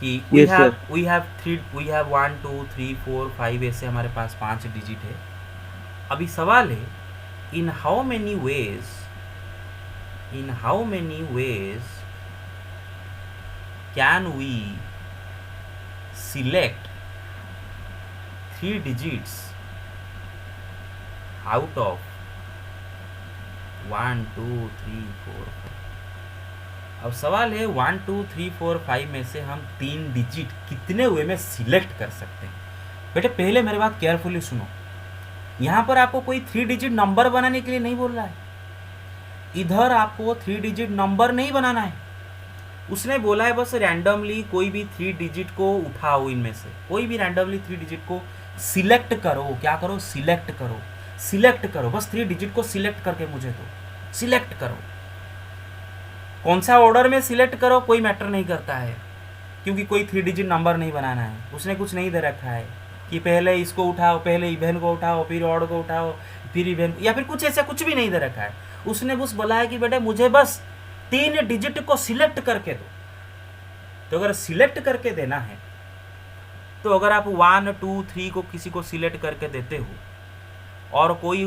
कि वी Yes, sir. हैव 1 2 3 4 5 ऐसे हमारे पास 5 डिजिट है। अभी सवाल है, in how many ways can we select 3 digits out of 1 2 3 4 5। अब सवाल है 1 2 3 4 5 में से हम 3 डिजिट कितने वे में सिलेक्ट कर सकते हैं? बेटे पहले मेरी बात केयरफुली सुनो, यहाँ पर आपको कोई 3 डिजिट नंबर बनाने के लिए नहीं बोल रहा है। इधर आपको 3 डिजिट नंबर नहीं बनाना है, उसने बोला है बस रैंडमली कोई भी 3 डिजिट को उठाओ, इनमें से कोई भी रैंडमली 3 डिजिट को सिलेक्ट करो। क्या करो? सिलेक्ट करो, बस 3 डिजिट को सिलेक्ट करके मुझे दो, सिलेक्ट करो। कौन सा ऑर्डर में सिलेक्ट करो कोई मैटर नहीं करता है, क्योंकि कोई 3 डिजिट नंबर नहीं बनाना है। उसने कुछ नहीं दे रखा है कि पहले इसको उठाओ, पहले इवेन को उठाओ, फिर ऑर्ड को उठाओ, फिर इवेन, या फिर कुछ ऐसा कुछ भी नहीं दे रखा है। उसने बस बोला है कि बेटे मुझे बस 3 डिजिट को सिलेक्ट करके दो। तो अगर सिलेक्ट करके देना है, तो अगर आप 1 2 3 को किसी को सिलेक्ट करके देते हो, और कोई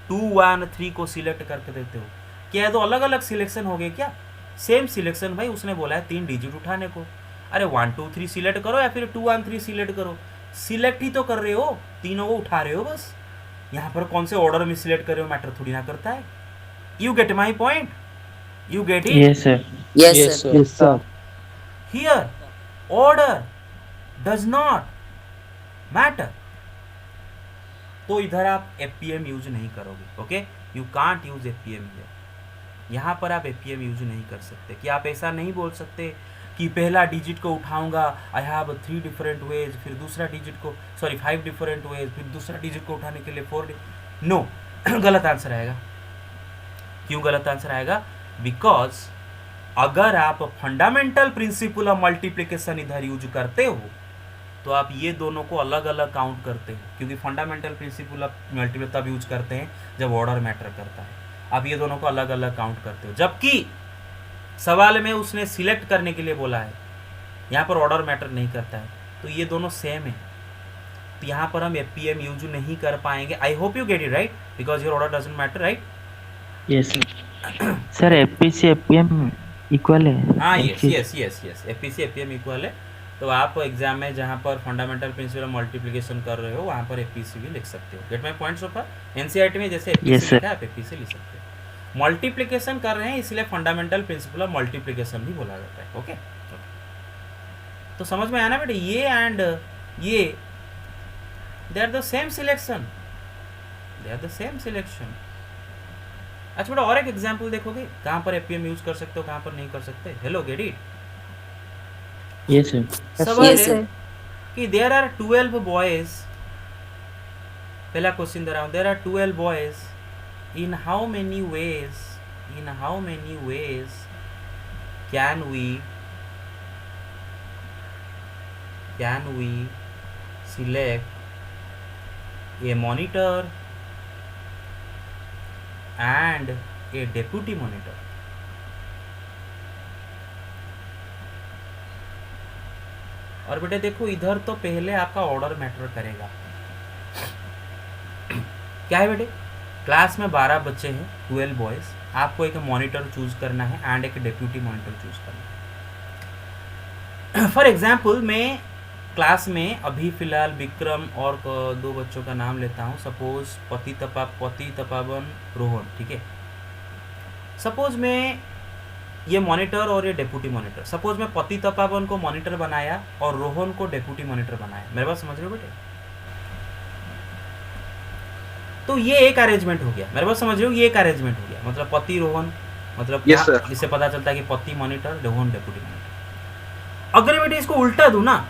2 1 3 को सिलेक्ट करके देते हो, क्या है? तो अलग अलग सिलेक्शन हो गए क्या? सेम सिलेक्शन भाई, उसने बोला है 3 डिजिट उठाने को। अरे 1 2 3 सिलेक्ट करो, या फिर 2 1 3 सिलेक्ट करो, सिलेक्ट ही तो कर रहे हो, तीनों को उठा रहे हो बस। यहाँ पर कौन से ऑर्डर में सिलेक्ट कर रहे हो मैटर थोड़ी ना करता है। You get my point? You get it? Yes, sir. Yes, sir. Yes, sir. Here order does not matter, तो इधर आप एफपीएम यूज नहीं करोगे। Okay, you can't use FPM here. यहाँ पर आप एफपीएम यूज नहीं कर सकते। कि आप ऐसा नहीं बोल सकते कि पहला डिजिट को उठाऊंगा, आई हैव 3 डिफरेंट वेज, फिर दूसरा डिजिट को 5 डिफरेंट वेज, फिर दूसरा डिजिट को उठाने के लिए 4। नो, गलत आंसर आएगा। क्यों गलत आंसर आएगा? बिकॉज अगर आप फंडामेंटल प्रिंसिपल ऑफ मल्टीप्लिकेशन इधर यूज करते हो, तो आप ये दोनों को अलग अलग काउंट करते हो, क्योंकि फंडामेंटल प्रिंसिपल ऑफ मल्टीप्लिकेशन तब यूज करते हैं जब ऑर्डर मैटर करता है। आप ये दोनों को अलग अलग काउंट करते हो, जबकि सवाल में उसने सिलेक्ट करने के लिए बोला है, यहाँ पर ऑर्डर मैटर नहीं करता है, तो ये दोनों सेम है। तो यहाँ पर हम एफपीएम यूज नहीं कर पाएंगे। आई hope you get it right, because your order doesn't matter, right? Yes, sir. Sir, FPC FPM equal है। हाँ, एक यस चीज। यस, एफपीसी एफपीएम इक्वल है। तो आप एग्जाम में जहाँ पर फंडामेंटल प्रिंसिपल ऑफ मल्टीप्लिकेशन कर रहे हो, वहाँ पर एफपीसी भी लिख सकते हो। Gate my point so far? NCERT में जैसे Yes, एफपीसी sir. लिखा है, आप एफपीसी लिख सकते हो। मल्टीप्लिकेशन कर रहे हैं, इसलिए फंडामेंटल प्रिंसिपल ऑफ मल्टीप्लिकेशन भी बोला जाता है। ओके, तो समझ में आया ना बेटे? ये एंड ये they are the same selection, अच्छा बेटा, और एक एग्जाम्पल देखोगे कहाँ पर एफपीएम यूज कर सकते हो, कहाँ पर नहीं कर सकते। Hello, get it? Yes, sir. सवाल Yes, है sir. कि देयर आर 12 बॉयज। पहला क्वेश्चन दे रहा हूँ, there are 12 boys, in how many ways can we select a monitor and a deputy monitor? और बेटे देखो, इधर तो पहले आपका ऑर्डर मैटर करेगा। क्या है बेटे? क्लास में 12 बच्चे हैं, 12 बॉयज, आपको एक मॉनिटर चूज करना है एंड एक डेप्यूटी मॉनिटर चूज करना है। फॉर एग्जाम्पल, मैं क्लास में अभी फिलहाल विक्रम और 2 बच्चों का नाम लेता हूँ। सपोज पति तपावन रोहन, ठीक है। सपोज मैं ये मॉनिटर और ये डेप्यूटी मॉनिटर, सपोज मैं पति तपावन को मॉनिटर बनाया और रोहन को डेप्यूटी मॉनिटर बनाया। मेरे बात समझ रहे हो बेटे? तो ये एक अरेंजमेंट हो गया। मेरे बात समझ रहे हो? ये एक अरेंजमेंट हो गया, मतलब पति रोहन, मतलब Yes, sir. इससे पता चलता है कि पति मॉनिटर, रोहन डेप्यूटी मॉनिटर। अगर बेटे इसको उल्टा दूं ना,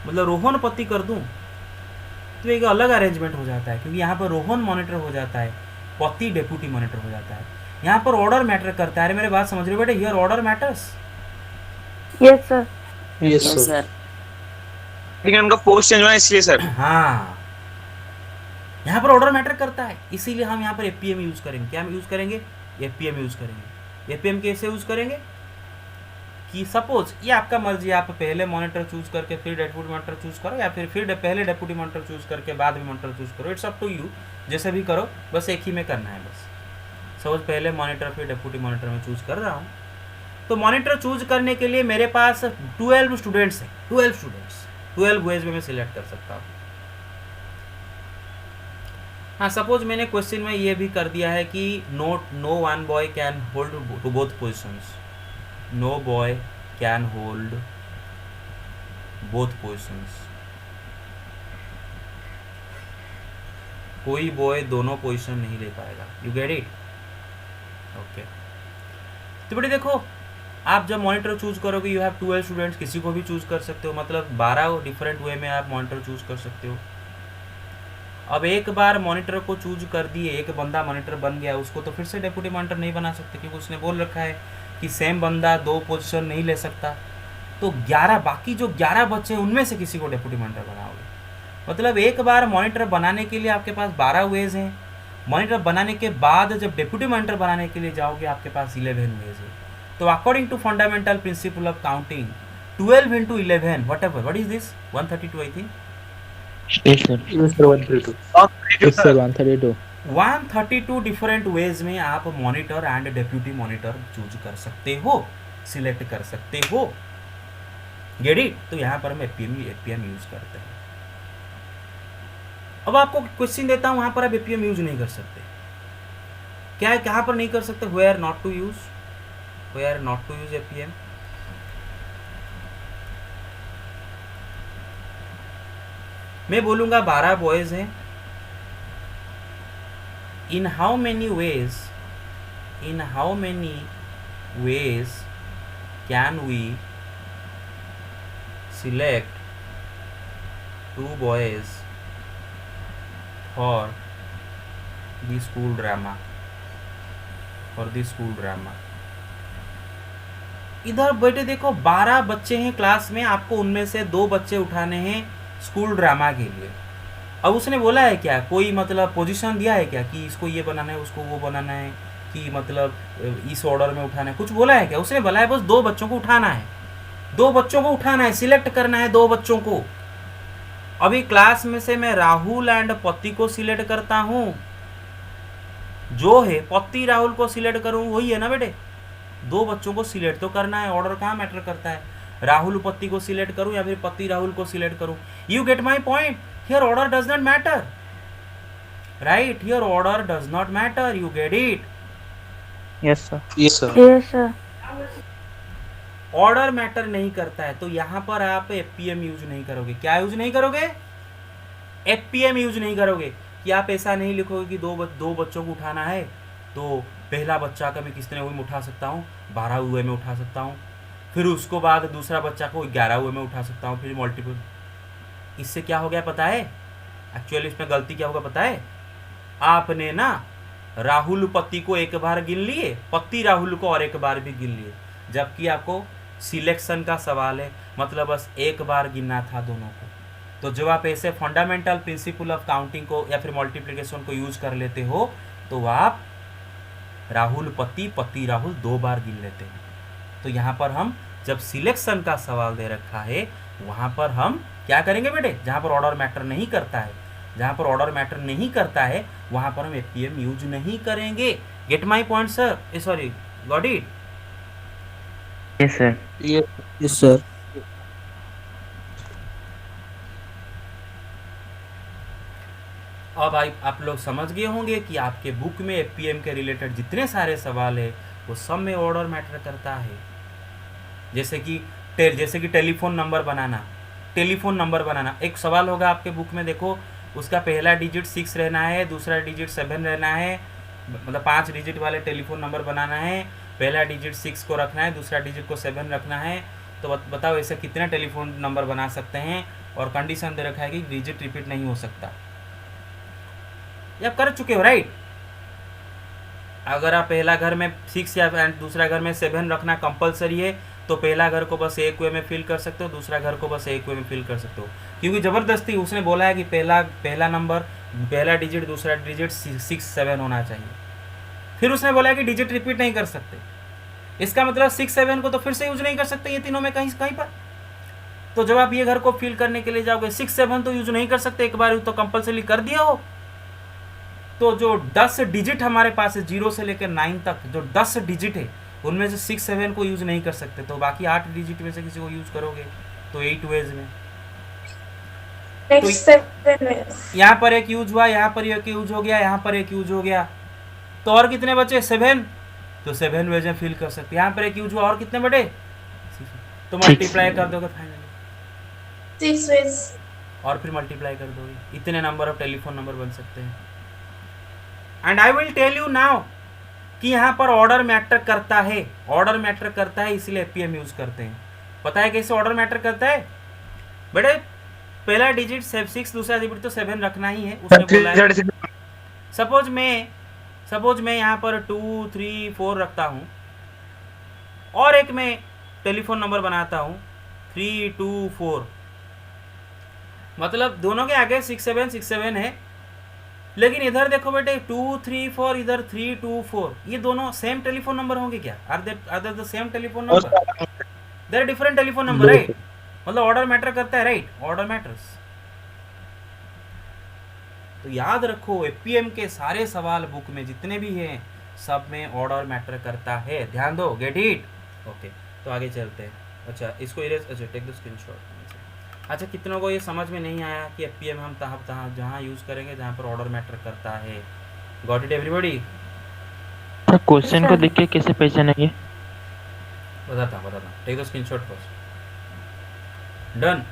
मतलब रोहन पति कर दूं, तो एक अलग अरेंजमेंट हो जाता है, क्योंकि यहाँ पर रोहन मॉनिटर हो जाता है, पति डेप्यूटी मॉनिटर हो जाता है। यहाँ पर ऑर्डर मैटर करता है। अरे मेरे बात समझ रहे हो बेटे, here order matters. Yes, sir. Yes, Yes, sir. sir. लेकिन उनका पोस्ट चेंज हुआ है इसलिए सर। हाँ, यहाँ पर ऑर्डर मैटर करता है, इसीलिए हम यहाँ पर एपीएम यूज करेंगे। क्या यूज करेंगे? एपीएम यूज करेंगे। एपीएम कैसे यूज करेंगे कि सपोज ये आपका मर्जी, आप पहले मॉनिटर चूज करके फिर डेप्यूटी मॉनिटर चूज करो, या फिर पहले डेप्यूटी मॉनिटर चूज करके बाद में मॉनिटर चूज करो। इट्स अप टू यू, जैसे भी करो, बस एक ही में करना है। बस सपोज पहले मॉनिटर फिर डेप्यूटी मॉनिटर में चूज कर रहा हूँ, तो मॉनिटर चूज करने के लिए मेरे पास 12 स्टूडेंट्स हैं। 12 स्टूडेंट्स, 12 वेज में मैं सिलेक्ट कर सकता हूँ। हाँ, सपोज मैंने क्वेश्चन में ये भी कर दिया है कि no one boy can hold to both positions. No boy can hold both positions. कोई बॉय दोनों पोजीशन नहीं ले पाएगा। You get it? ओके। तो बेटे देखो, आप जब मॉनिटर चूज करोगे, यू हैव 12 स्टूडेंट्स, किसी को भी चूज कर सकते हो, मतलब 12 डिफरेंट वे में आप मॉनिटर चूज कर सकते हो। अब एक बार मॉनिटर को चूज कर दिए, एक बंदा मॉनिटर बन गया, उसको तो फिर से डेप्यूटी मॉनिटर नहीं बना सकते, क्योंकि उसने बोल रखा है कि सेम बंदा 2 पोजीशन नहीं ले सकता। तो 11 बाकी जो 11 बच्चे हैं उनमें से किसी को डेप्यूटी मॉनिटर बनाओगे। मतलब एक बार मॉनिटर बनाने के लिए आपके पास 12 वेज हैं। मॉनिटर बनाने के बाद जब डेप्यूटी मॉनिटर बनाने के लिए जाओगे, आपके पास 11 वेज है। तो according to fundamental principle of counting, 12 into 11, whatever, what is this? 132, I think. Yes, sir. Yes, sir. 132. Yes, sir. 132. 132 different ways में आप monitor and deputy monitor choose कर सकते हो, सिलेक्ट कर सकते हो। Gate it? तो यहाँ पर हम एपीएम यूज करते हैं। अब आपको क्वेश्चन देता हूँ, वहां पर आप एपीएम यूज नहीं कर सकते। क्या है, कहाँ पर नहीं कर सकते? Where not to use, where not to use APM. मैं बोलूंगा 12 बॉयज हैं। in how many ways can we select 2 boys for the school drama, इधर बेटे देखो 12 बच्चे हैं क्लास में, आपको उनमें से 2 बच्चे उठाने हैं स्कूल ड्रामा के लिए। अब उसने बोला है क्या, कोई मतलब पोजीशन दिया है क्या कि इसको ये बनाना है, उसको वो बनाना है, कि मतलब इस ऑर्डर में उठाना है? कुछ बोला है क्या? उसने बोला है बस 2 बच्चों को उठाना है, 2 बच्चों को उठाना है, सिलेक्ट करना है 2 बच्चों को। अभी क्लास में से मैं राहुल एंड पति को सिलेक्ट करता हूँ, जो है पति राहुल को सिलेक्ट करूँ, वही है ना बेटे। 2 बच्चों को सिलेक्ट तो करना है, ऑर्डर कहाँ मैटर करता है? राहुल पति को सिलेक्ट करूँ या फिर पति राहुल को सिलेक्ट करूँ? You get my point? Here order does not matter, right? Here order does not matter. You get it? Yes, sir. Yes, sir. Yes, sir. Order matter नहीं करता है, तो यहाँ पर आप एपीएम यूज नहीं करोगे। क्या यूज नहीं करोगे? एपीएम यूज नहीं करोगे। कि आप ऐसा नहीं लिखोगे कि दो बच्चों को उठाना है, तो पहला बच्चा का मैं कितने वे में उठा सकता हूँ? 12 वे में उठा सकता हूँ। फिर उसको बाद दूसरा बच्चा को 11 वे में उठा सकता हूँ, फिर मल्टीपल। इससे क्या हो गया पता है? एक्चुअली इसमें गलती क्या होगा पता है? आपने ना राहुल पति को एक बार गिन लिए, पति राहुल को और एक बार भी गिन लिए, जबकि आपको सिलेक्शन का सवाल है, मतलब बस एक बार गिनना था दोनों को। तो जब आप ऐसे फंडामेंटल प्रिंसिपल ऑफ काउंटिंग को या फिर मल्टीप्लिकेशन को यूज कर लेते हो, तो आप राहुल पति, पति राहुल 2 बार गिन लेते हैं। तो यहाँ पर हम जब सिलेक्शन का सवाल दे रखा है, वहाँ पर हम क्या करेंगे बेटे? जहाँ पर ऑर्डर मैटर नहीं करता है, जहाँ पर ऑर्डर मैटर नहीं करता है, वहाँ पर हम एपीएम यूज नहीं करेंगे। Gate my point sir? Sorry, got it? Yes, sir. Yes, sir. अब आप लोग समझ गए होंगे कि आपके बुक में एपीएम के रिलेटेड जितने सारे सवाल है, वो सब में ऑर्डर मैटर करता है। जैसे कि टेलीफोन नंबर बनाना, एक सवाल होगा आपके बुक में, देखो उसका पहला डिजिट 6 रहना है, दूसरा डिजिट 7 रहना है, मतलब 5 डिजिट वाले टेलीफोन नंबर बनाना है। पहला डिजिट 6 को रखना है, दूसरा डिजिट को 7 रखना है। तो बताओ ऐसे कितने टेलीफोन नंबर बना सकते हैं? और कंडीशन दे रखा है कि डिजिट रिपीट नहीं हो सकता। ये आप कर चुके हो, राइट? अगर आप पहला घर में 6 या दूसरा घर में 7 रखना कंपलसरी है, तो पहला घर को बस एक वे में फिल कर सकते हो, दूसरा घर को बस एक वे में फिल कर सकते हो, क्योंकि ज़बरदस्ती उसने बोला है कि पहला नंबर, पहला डिजिट, दूसरा डिजिट 6 7 होना चाहिए। फिर उसने बोला है कि डिजिट रिपीट नहीं कर सकते। इसका मतलब 6 7 को तो फिर से यूज नहीं कर सकते ये तीनों में कहीं कहीं पर। तो जब आप ये घर को फिल करने के लिए जाओगे 6 7 तो यूज नहीं कर सकते, एक बार तो कंपलसरी कर दिया हो। तो जो 10 डिजिट हमारे पास है 0 से लेकर 9 तक, जो 10 डिजिट है उनमें से 6 7 को यूज नहीं कर सकते, तो बाकी 8 डिजिट में से किसी को यूज करोगे तो 8 वेज में। Next 7 ways। यहाँ पर एक यूज हुआ, यहाँ पर एक यूज हो गया, यहाँ पर एक यूज हो गया, तो और कितने बचे 7, तो 7 वेज में फिल कर सकते। यहाँ पर एक यूज हुआ, और कितने बटे, तो मल्टीप्लाई कर दोगे फाइनली 6 ways। और फिर मल्टीप्लाई कर दोगे, इतने नंबर ऑफ टेलीफोन नंबर बन सकते हैं। And I will tell you now कि यहाँ पर ऑर्डर मैटर करता है, ऑर्डर मैटर करता है, इसलिए एपीएम यूज करते हैं। पता है कैसे ऑर्डर मैटर करता है बेटे? पहला डिजिट 6, दूसरा डिजिट तो 7 रखना ही है, उसने बोला है। सपोज मैं यहाँ पर 2 3 4 रखता हूँ, और एक मैं टेलीफोन नंबर बनाता हूँ 3 2 4, मतलब दोनों के आगे 6 7 है, लेकिन इधर देखो बेटे 2 3 4, इधर 3 2 4, ये दोनों सेम टेलीफोन नंबर होंगे क्या? Are the same telephone number? They're different telephone number, right? मतलब ऑर्डर मैटर करता है, राइट? Order matters. तो याद रखो एपीएम के सारे सवाल बुक में जितने भी हैं सब में ऑर्डर मैटर करता है, ध्यान दो, गेट इट? ओके, तो आगे चलते हैं। अच्छा, इसको इरेज, अच्छा टेक द स्क्रीनशॉट। अच्छा, कितनों को ये समझ में नहीं आया कि एपीएम हम तहाँ जहाँ यूज करेंगे जहाँ पर ऑर्डर मैटर करता है? Got it everybody? Sir question को देख के कैसे पहचानेंगे? बताता हूँ, take the screenshot first. Done?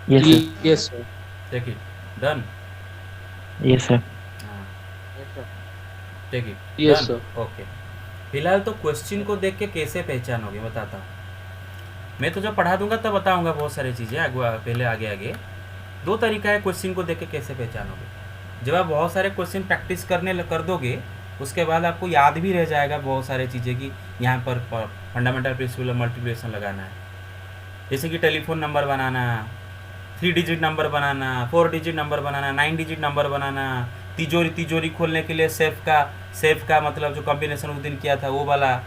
Yes sir. Yes, sir. Take it. Done? Yes sir. Take it. Yes, sir. Okay, फिलहाल तो क्वेश्चन को देख के कैसे पहचानोगे बताता हूँ। मैं तो जब पढ़ा दूंगा तब बताऊंगा बहुत सारी चीज़ें, पहले आगे दो तरीका है क्वेश्चन को देख के कैसे पहचानोगे। जब आप बहुत सारे क्वेश्चन प्रैक्टिस कर दोगे, उसके बाद आपको याद भी रह जाएगा बहुत सारे चीज़ें कि यहाँ पर फंडामेंटल प्रिंसिपल मल्टीप्लिकेशन लगाना है, जैसे कि टेलीफोन नंबर बनाना, 3 डिजिट नंबर बनाना, 4 डिजिट नंबर बनाना, 9 डिजिट नंबर बनाना, तिजोरी खोलने के लिए सेफ का मतलब जो कॉम्बिनेशन उस दिन किया था वो वाला,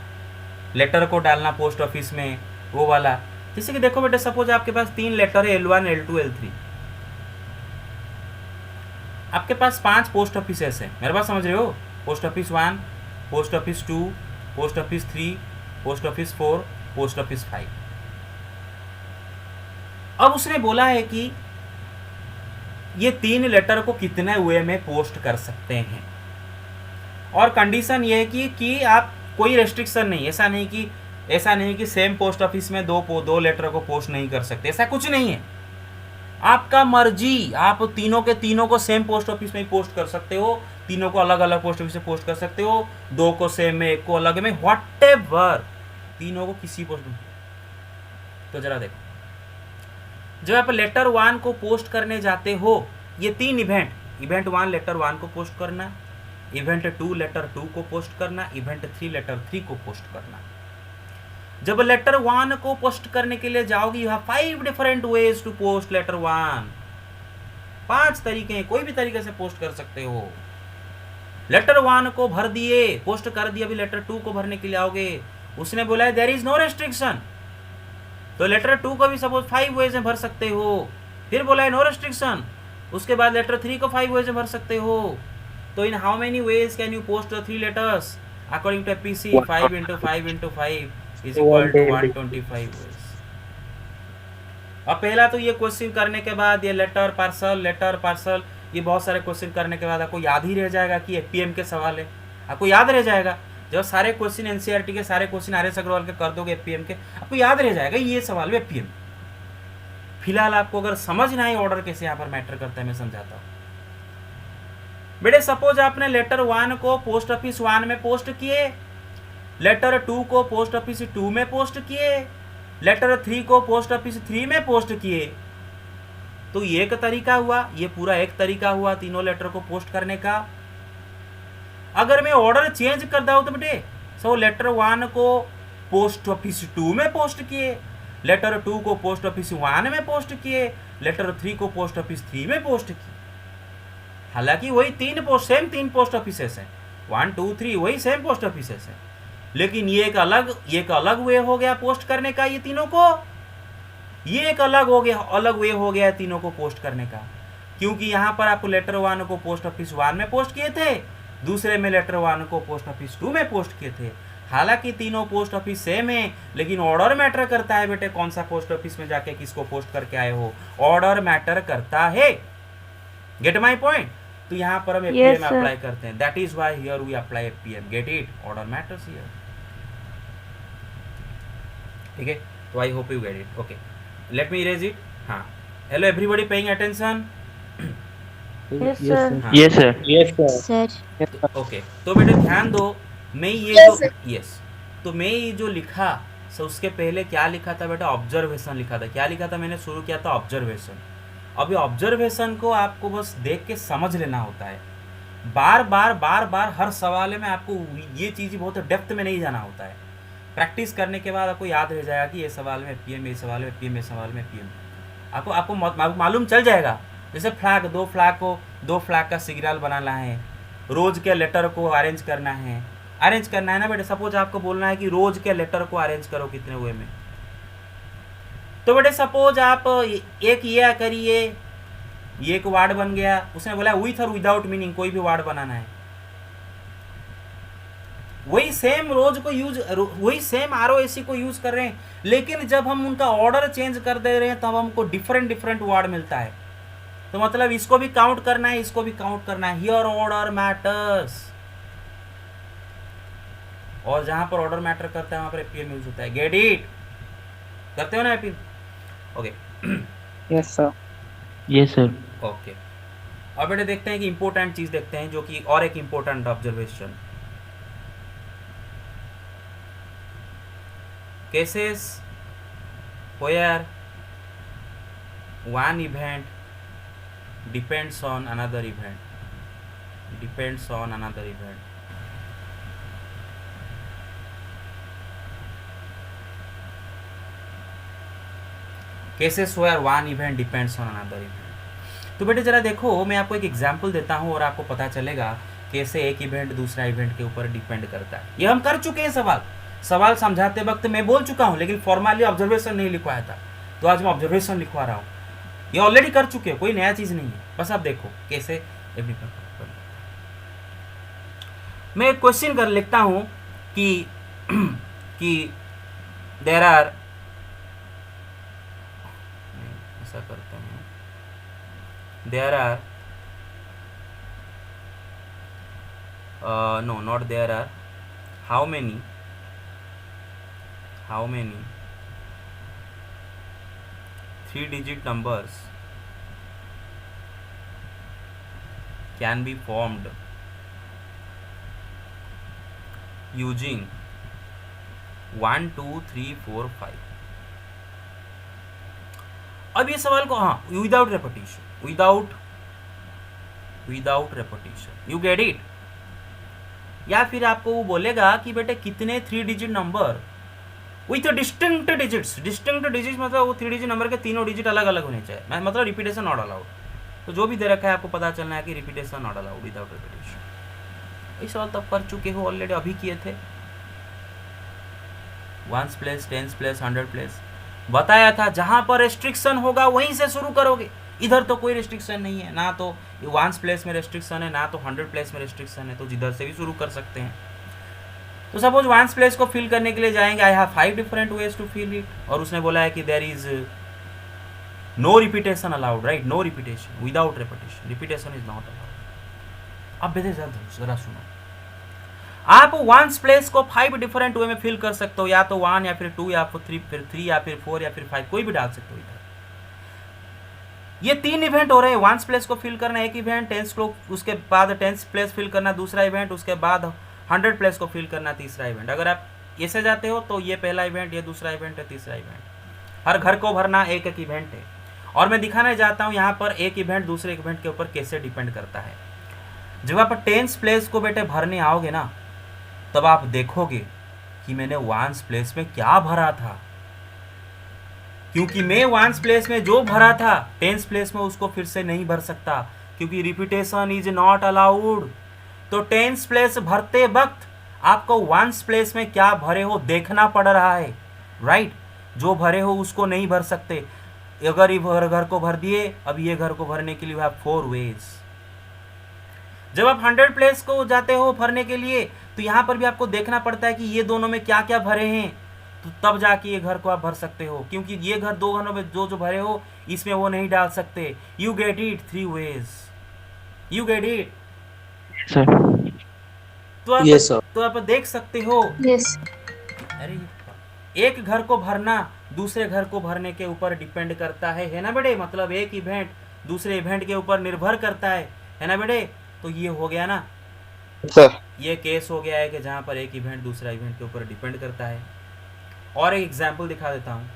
लेटर को डालना पोस्ट ऑफिस में वो वाला। जैसे कि देखो बेटा, सपोज आपके पास 3 लेटर है, L1 L2 L3, आपके पास 5 पोस्ट ऑफिस है, मेरे पास समझ रहे हो? Post office 1, post office 2, post office 3, post office 4, post office 5। अब उसने बोला है कि ये 3 लेटर को कितने वे में पोस्ट कर सकते हैं, और कंडीशन ये है कि आप कोई रेस्ट्रिक्शन नहीं, ऐसा नहीं कि सेम पोस्ट ऑफिस में दो लेटर को पोस्ट नहीं कर सकते, ऐसा कुछ नहीं है। आपका मर्जी, आप तीनों के तीनों को सेम पोस्ट ऑफिस में ही पोस्ट कर सकते हो, तीनों को अलग अलग पोस्ट ऑफिस में पोस्ट कर सकते हो, 2 को सेम में, 1 को अलग में, व्हाटएवर, तीनों को किसी पोस्ट में। तो जरा देखो, जब आप लेटर 1 को पोस्ट करने जाते हो, ये 3 इवेंट 1 लेटर 1 को पोस्ट करना, इवेंट 2 लेटर 2 को पोस्ट करना, इवेंट 3 लेटर 3 को पोस्ट करना। जब लेटर 1 को पोस्ट करने के लिए जाओगे, you have 5 different ways to post letter 1। 5 तरीके हैं, कोई भी तरीके से पोस्ट कर सकते हो। लेटर 1 को भर दिए, पोस्ट कर दिया, अभी लेटर 2 को भरने के लिए आओगे, उसने बोला है देयर इज नो रेस्ट्रिक्शन, तो लेटर 2 को भी सपोज 5 वेज में भर सकते हो। फिर बोला है नो रेस्ट्रिक्शन, उसके बाद लेटर 3 को 5 वेज में भर सकते हो। तो in how many ways can you post the 3 letters according to APC? 5 × 5 × 5 is equal to 125 ways. अब पहला तो ये क्वेश्चन करने के बाद, ये लेटर पार्सल, ये बहुत सारे क्वेश्चन करने के बाद आपको याद ही रह जाएगा कि एपीएम के सवाल है, आपको याद रह जाएगा। जब सारे क्वेश्चन एनसीईआरटी के सारे क्वेश्चन आर एस अग्रवाल के कर दोगे एपीएम के, आपको याद रह जाएगा ये सवाल भी एपीएम। फिलहाल आपको अगर समझ ना आए ऑर्डर कैसे यहाँ पर मैटर करता है, मैं समझाता हूँ बेटे। सपोज आपने लेटर 1 को पोस्ट ऑफिस 1 में पोस्ट किए, लेटर 2 को पोस्ट ऑफिस 2 में पोस्ट किए, लेटर 3 को पोस्ट ऑफिस 3 में पोस्ट किए, तो ये एक तरीका हुआ, ये पूरा एक तरीका हुआ तीनों लेटर को पोस्ट करने का। अगर मैं ऑर्डर चेंज कर दूं तो बेटे सो लेटर 1 को पोस्ट ऑफिस 2 में पोस्ट किए, लेटर 2 को पोस्ट ऑफिस 1 में पोस्ट किए, लेटर 3 को पोस्ट ऑफिस 3 में पोस्ट किए। हालांकि वही तीन पोस्ट ऑफिसेस हैं, 1 2 3 वही सेम पोस्ट ऑफिसेस हैं, लेकिन ये एक अलग वे हो गया पोस्ट करने का ये तीनों को, ये एक अलग वे हो गया तीनों को पोस्ट करने का, क्योंकि यहाँ पर आपको लेटर 1 को पोस्ट ऑफिस 1 में पोस्ट किए थे, दूसरे में लेटर 1 को पोस्ट ऑफिस 2 में पोस्ट किए थे। हालांकि तीनों पोस्ट ऑफिस सेम है, लेकिन ऑर्डर मैटर करता है बेटे, कौन सा पोस्ट ऑफिस में जाके किसको पोस्ट करके आए हो, ऑर्डर मैटर करता है। Gate my point? तो यहाँ पर हम Yes, एपीएम sir. अप्लाई करते हैं, that is why here we apply APM. Get it? Order matters here. ठीक है, तो I hope you get it. Okay, let me erase it. हाँ, hello everybody paying attention? Yes, sir. हाँ, Yes, sir. Sir. Okay, तो बेटे ध्यान दो, मैं ये जो यस तो मैं ये जो लिखा सो उसके पहले क्या लिखा था बेटा, ऑब्जर्वेशन लिखा था। क्या लिखा था मैंने? शुरू किया था ऑब्जर्वेशन। अभी ऑब्जर्वेशन को आपको बस देख के समझ लेना होता है, बार बार हर सवाल में आपको ये चीज़ बहुत डेप्थ में नहीं जाना होता है। प्रैक्टिस करने के बाद आपको याद रह जाएगा कि ये सवाल में पीएम, ये सवाल में पीएम, ये सवाल में पीएम, आपको मालूम चल जाएगा। जैसे फ्लैग, दो फ्लैग का सिग्नल बनाना है, रोज के लेटर को अरेंज करना है ना बेटे। सपोज आपको बोलना है कि रोज के लेटर को अरेंज करो कितने हुए में, तो बेटे सपोज आप एक ये करिए, ये एक वर्ड बन गया, उसने बोला विथ और विदाउट मीनिंग कोई भी वर्ड बनाना है, वही सेम रोज को यूज, वही सेम आरओएसी को यूज कर रहे हैं, लेकिन जब हम उनका ऑर्डर चेंज कर दे रहे हैं तब हमको डिफरेंट वर्ड मिलता है। तो मतलब इसको भी काउंट करना है, इसको भी काउंट करना है। हियर ऑर्डर मैटर्स, और जहां पर ऑर्डर मैटर करता है वहां पर एपीएम यूज होता है। Get it? करते हो ना APM? Okay, Yes, sir. Yes, sir. Okay. अब बेटे देखते हैं कि इंपॉर्टेंट चीज देखते हैं, जो कि और एक important observation, cases where one event depends on another event, cases where one event depends on another event. तो बेटे जरा देखो, मैं आपको एक एग्जांपल देता हूँ और आपको पता चलेगा कैसे एक इवेंट दूसरा इवेंट के ऊपर डिपेंड करता है। ये हम कर चुके हैं, सवाल समझाते वक्त मैं बोल चुका हूँ, लेकिन फॉर्मली ऑब्जर्वेशन नहीं लिखवाया था, तो आज मैं ऑब्जर्वेशन लिखवा रहा हूँ। ये ऑलरेडी कर चुके हो, कोई नया चीज नहीं है, बस आप देखो कैसे एवरी। मैं एक क्वेश्चन कर लिखता हूं कि देयर आर, ऐसा करते हैं, there are no not there are, how many 3-digit numbers can be formed using 1 2 3 4 5। अब ये सवाल को, हाँ, without repetition, you get it? या फिर आपको वो बोलेगा कि बेटे कितने 3-digit number with distinct digits मतलब वो 3-digit नंबर के तीनों डिजिट अलग अलग होने चाहिए, मतलब रिपीटेशन नॉट अलाउड। तो जो भी दे रखा है आपको पता चलना है कि repetition not allowed, without repetition. ये सवाल तब कर चुके हो ऑलरेडी, अभी किए थे। 1s place, 10s place, 100 place बताया था, जहां पर रेस्ट्रिक्शन होगा वहीं से शुरू करोगे। इधर तो कोई रेस्ट्रिक्शन नहीं है, ना तो 1s प्लेस में रेस्ट्रिक्शन है, ना तो 100 प्लेस में रेस्ट्रिक्शन है, तो जिधर से भी शुरू कर सकते हैं। तो सपोज 1s प्लेस को फिल करने के लिए जाएंगे, I have 5 different ways to fill it, और उसने बोला है कि there is no repetition allowed, right? No repetition, without repetition, repetition is not allowed. अब बेटे जरा सुनो, आप 1s प्लेस को 5 डिफरेंट वे में फिल कर सकते हो, या तो 1 या फिर 2 या फिर 3, फिर 3 या फिर 4 या फिर 5, कोई भी डाल सकते हो इधर। ये 3 इवेंट हो रहे हैं, 1s प्लेस को फिल करना एक इवेंट, 10s को उसके बाद 10s प्लेस फिल करना दूसरा इवेंट, उसके बाद 100 प्लेस को फिल करना तीसरा इवेंट। अगर आप ऐसे जाते हो तो ये पहला इवेंट, ये दूसरा इवेंट है, तीसरा इवेंट। हर घर को भरना एक इवेंट है। और मैं दिखाना चाहता हूँ यहाँ पर एक इवेंट दूसरे इवेंट के ऊपर कैसे डिपेंड करता है। जब आप टेंस प्लेस को बेटे भरने आओगे ना, तब आप देखोगे कि मैंने वंस प्लेस में क्या भरा था, क्योंकि मैं वंस प्लेस में जो भरा था टेंस प्लेस में उसको फिर से नहीं भर सकता, क्योंकि रिपीटेशन इज नॉट अलाउड। तो टेंस प्लेस भरते वक्त आपको वंस प्लेस में क्या भरे हो देखना पड़ रहा है, राइट। जो भरे हो उसको नहीं भर सकते। अगर ये घर को भर दिए, अब ये घर को भरने के लिए आप 4 वेज। जब आप 100 प्लेस को जाते हो भरने के लिए, तो यहाँ पर भी आपको देखना पड़ता है कि ये दोनों में क्या क्या भरे हैं, तो तब जाके ये घर को आप भर सकते हो, क्योंकि ये घर दो घरों में जो जो भरे हो इसमें वो नहीं डाल सकते। You get it, 3 ways, you get it. Sir तो आप देख सकते हो। Yes. अरे एक घर को भरना दूसरे घर को भरने के ऊपर डिपेंड करता है ना बेटे। मतलब एक इवेंट दूसरे इवेंट के ऊपर निर्भर करता है ना बेटे। तो ये हो गया ना सर। ये केस हो गया है कि जहाँ पर एक इवेंट दूसरा इवेंट के ऊपर डिपेंड करता है। और एक एग्जांपल दिखा देता हूँ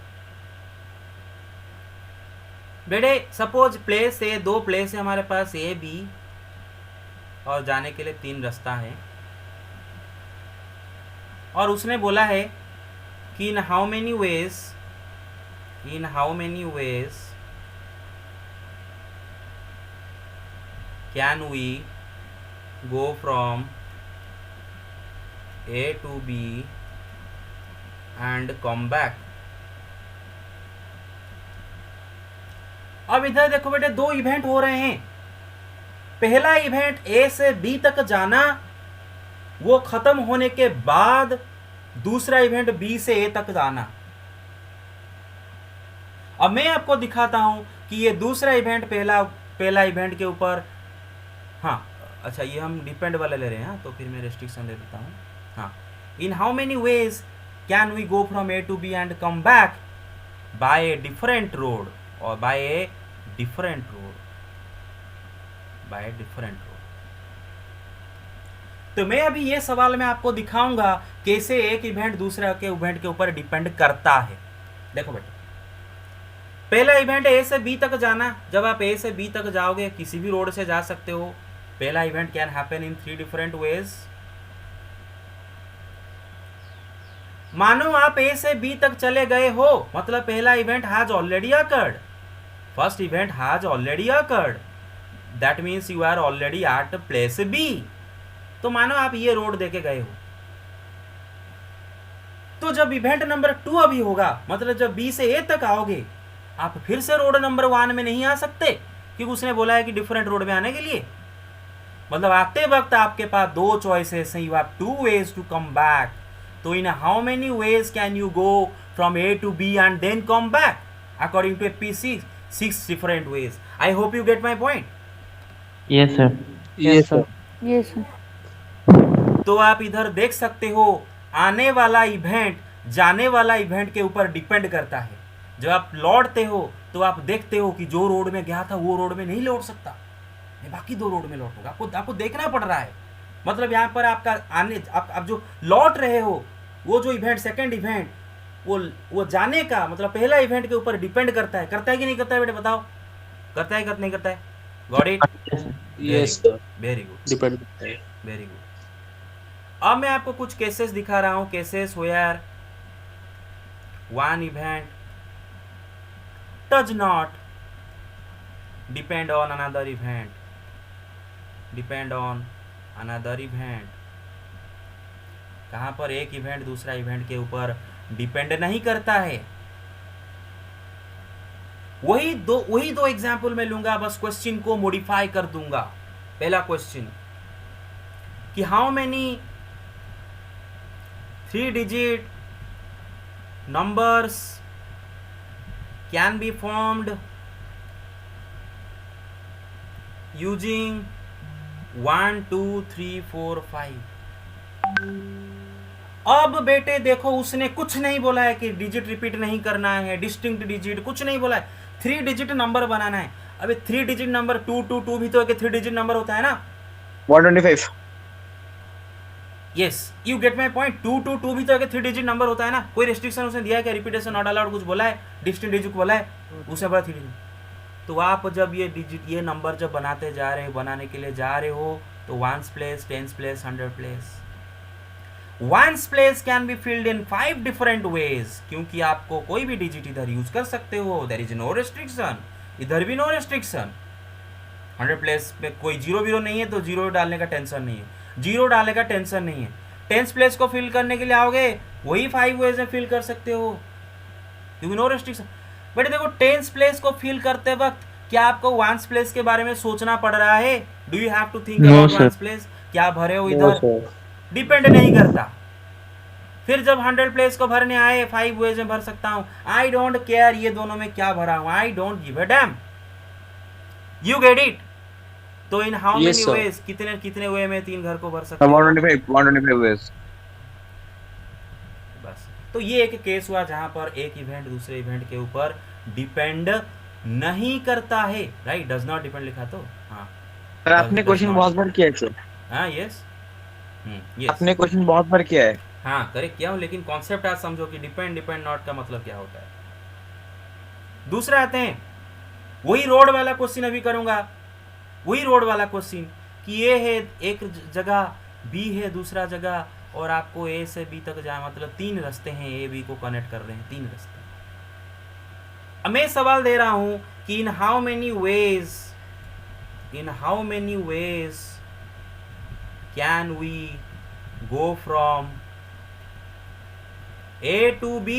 बेटे। सपोज प्लेस है, 2 प्लेस है हमारे पास ए बी, और जाने के लिए 3 रास्ता है। और उसने बोला है कि in how many ways can we go from A to B and come back। अब इधर देखो बेटे 2 इवेंट हो रहे हैं। पहला इवेंट A से B तक जाना, वो खत्म होने के बाद दूसरा इवेंट B से A तक जाना। अब मैं आपको दिखाता हूं कि ये दूसरा इवेंट पहला इवेंट के ऊपर, हाँ अच्छा ये हम डिपेंड वाला ले रहे हैं, तो फिर मैं रेस्ट्रिक्शन दे देता हूँ। हाँ, in how many ways can we go from A to B and come back by a different road, और बाय ए डिफरेंट रोड। तो मैं अभी ये सवाल में आपको दिखाऊंगा कैसे एक इवेंट दूसरे के इवेंट के ऊपर डिपेंड करता है। देखो बेटा, पहला इवेंट ए से बी तक जाना। जब आप ए से बी तक जाओगे किसी भी रोड से जा सकते हो। पहला event can happen in 3 different veg. मानो आप ए से बी तक चले गए हो, मतलब पहला event has already occurred, first event has already occurred, that means you are already at place B. तो मानो आप ये रोड देके गए हो, तो जब इवेंट नंबर 2 अभी होगा, मतलब जब बी से ए तक आओगे, आप फिर से रोड नंबर 1 में नहीं आ सकते, क्योंकि उसने बोला है कि डिफरेंट रोड में आने के लिए। मतलब आते वक्त आपके पास 2 चॉइसेस हैं, you have 2 ways to come back. तो in how many ways can you go from A to B and then come back according to APC? 6 different ways. I hope you get my point. Yes sir. Yes, sir. Yes, sir. तो आप इधर देख सकते हो, आने वाला event जाने वाला इवेंट के ऊपर डिपेंड करता है। जब आप लौटते हो तो आप देखते हो कि जो रोड में गया था वो रोड में नहीं लौट सकता, मैं बाकी 2 रोड में लौटूंगा। आपको देखना पड़ रहा है। मतलब यहाँ पर आपका आने आप जो लौट रहे हो, वो जो इवेंट सेकंड इवेंट वो जाने का मतलब पहला इवेंट के ऊपर डिपेंड करता है कि नहीं करता है बेटे? बताओ, करता है नहीं करता है? Got it? Yes sir. Very good, depend. Very good. अब मैं आपको कुछ केसेस दिखा रहा हूँ। Cases where one event does not depend on another event, कहाँ पर एक इवेंट दूसरा इवेंट के ऊपर डिपेंड नहीं करता है। वही दो एग्जाम्पल मैं लूंगा, बस क्वेश्चन को मॉडिफाई कर दूंगा। पहला क्वेश्चन कि how many 3 digit numbers can be formed using 1 2 3 4 5। अब बेटे देखो, उसने कुछ नहीं बोला है कि डिजिट रिपीट नहीं करना है, डिस्टिंक्ट डिजिट कुछ नहीं बोला है। 3 डिजिट नंबर बनाना है। अबे 3 डिजिट नंबर 2 2 2 भी तो एक 3 डिजिट नंबर होता है ना? 125। Yes, you get my point. 2 2 2 भी तो एक 3 डिजिट नंबर होता है ना? कोई रेस्ट्रिक्शन उसने दिया है क्या? रिपीटेशन नॉट अलाउड कुछ बोला है? डिस्टिंक्ट डिजिट बोला है? उसने बोला 3 डिजिट। तो आप जब ये डिजिट ये नंबर जब बनाने के लिए जा रहे हो तो ones place, tens place, 100 place, ones place can be filled in 5 different veg, क्योंकि आपको कोई भी डिजिट इधर यूज कर सकते हो, देयर इज नो रेस्ट्रिक्शन, इधर भी नो रेस्ट्रिक्शन। 100 प्लेस पे कोई जीरो वीरो नहीं है तो जीरो डालने का टेंशन नहीं है, जीरो डालने का टेंशन नहीं है। टेंस प्लेस को फिल करने के लिए आओगे वही 5 वेज में फिल कर सकते हो, क्योंकि नो रेस्ट्रिक्शन। बट देखो टेंस प्लेस को फिल करते वक्त क्या आपको वंस प्लेस के बारे में सोचना पड़ रहा है? Do you have to think No, about sir. Once place? क्या भरे हो No, इधर? sir. डिपेंड नहीं करता। फिर जब 100 प्लेस को भरने आए 5 वेज में भर सकता हूं, आई डोंट केयर ये दोनों में क्या भरा हूं, I don't give a damn. You get it? तो in how Yes, many sir. Ways, कितने कितने वे में 3 घर को भर सकते हो? 125 ways. बस। तो ये एक केस हुआ जहां पर एक इवेंट दूसरे इवेंट के ऊपर डिपेंड नहीं करता है, राइट? डज नॉट डिपेंड लिखा तो हाँ सर आपने Does क्वेश्चन not. बहुत बार किया है सर, हाँ, यस यस, आपने क्वेश्चन बहुत बार किया है। हाँ करेक्ट किया हूँ, लेकिन कॉन्सेप्ट आज समझो कि डिपेंड नॉट का मतलब क्या होता है। दूसरा आते हैं, वही रोड वाला क्वेश्चन अभी करूंगा, वही रोड वाला क्वेश्चन कि ये है एक जगह, बी है दूसरा जगह, और आपको ए से बी तक जाए, मतलब 3 रास्ते हैं, ए बी को कनेक्ट कर रहे हैं 3 रास्ते। अब मैं सवाल दे रहा हूं कि in how many ways can we go from A to B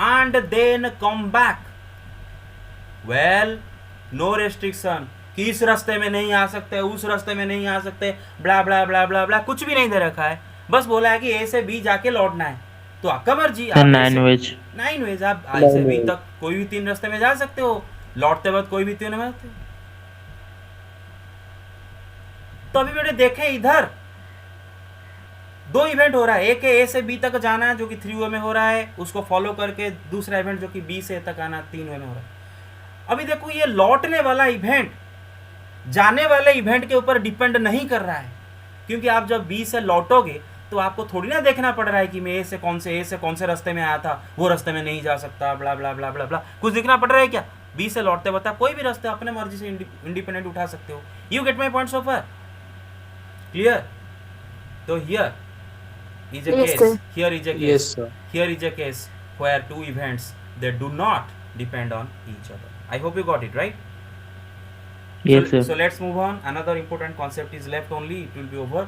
and then come back? Well, no restriction, कि इस रास्ते में नहीं आ सकते, उस रास्ते में नहीं आ सकते, ब्ला ब्ला ब्ला ब्ला ब्ला, कुछ भी नहीं दे रखा है। बस बोला है कि ए से बी जाके लौटना है, तो आपका मर्जी। Sir 9 veg. 9 वेज, आप ए से बी तक कोई भी 3 रास्ते में जा सकते हो, लौटते वक्त कोई भी 3 में जाते हो। तो अभी बेटे देखें इधर 2 इवेंट हो रहा है, एक है ए से बी तक जाना जो कि 3 वे में हो रहा है, उसको फॉलो करके दूसरा इवेंट जो कि बी से ए तक आना 3 वे में हो रहा है। अभी देखो ये लौटने वाला इवेंट जाने वाले इवेंट के ऊपर डिपेंड नहीं कर रहा है, क्योंकि आप जब बी से लौटोगे तो आपको थोड़ी ना देखना पड़ रहा है कि मैं ए से कौन से रास्ते में आया था, वो रास्ते में नहीं जा सकता, ब्ला ब्ला ब्ला ब्ला ब्ला, कुछ दिखना पड़ रहा है क्या? बी से लौटते बता कोई भी रास्ते अपने मर्जी से इंडिपेंडेंट उठा सकते हो। You get my point so far? Clear? तो here is a Yes, case, sir. here is a case, Yes, sir. here is a case where 2 events that do not depend on each other. I hope you got it, right? Yes, sir. So let's move on. Another important concept is left only. It will be over